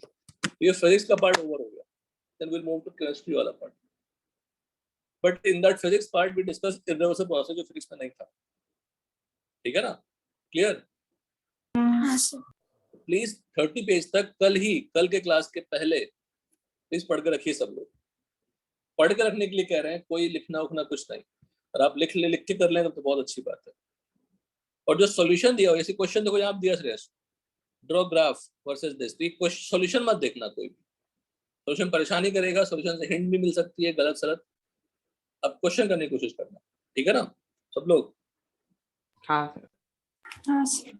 ये फिजिक्स का पार्ट ओवर हो गया। Then will move to chemistry वाला part, but in that physics part we discuss irreversible process, जो फिजिक्स में नहीं था, ठीक है ना, क्लियर। हाँ सर। प्लीज 30 पेज तक कल के क्लास के पहले प्लीज पढ़ के रखिए सब लोग, पढ़ के रखने के लिए कह रहे हैं, कोई लिखना उखना कुछ नहीं, और आप लिख के कर लें तो बहुत अच्छी बात है। और जो सॉल्यूशन दिया हो, जैसे क्वेश्चन देखो यहाँ दिया Shreyas, draw graph versus this, तो ये सॉल्यूशन मत देखना कोई भी, सोल्यूशन परेशानी करेगा, सोल्यूशन से हिंट भी मिल सकती है गलत सलत। अब क्वेश्चन करने की कोशिश करना, ठीक है ना सब लोग? हाँ सर। हाँ सर।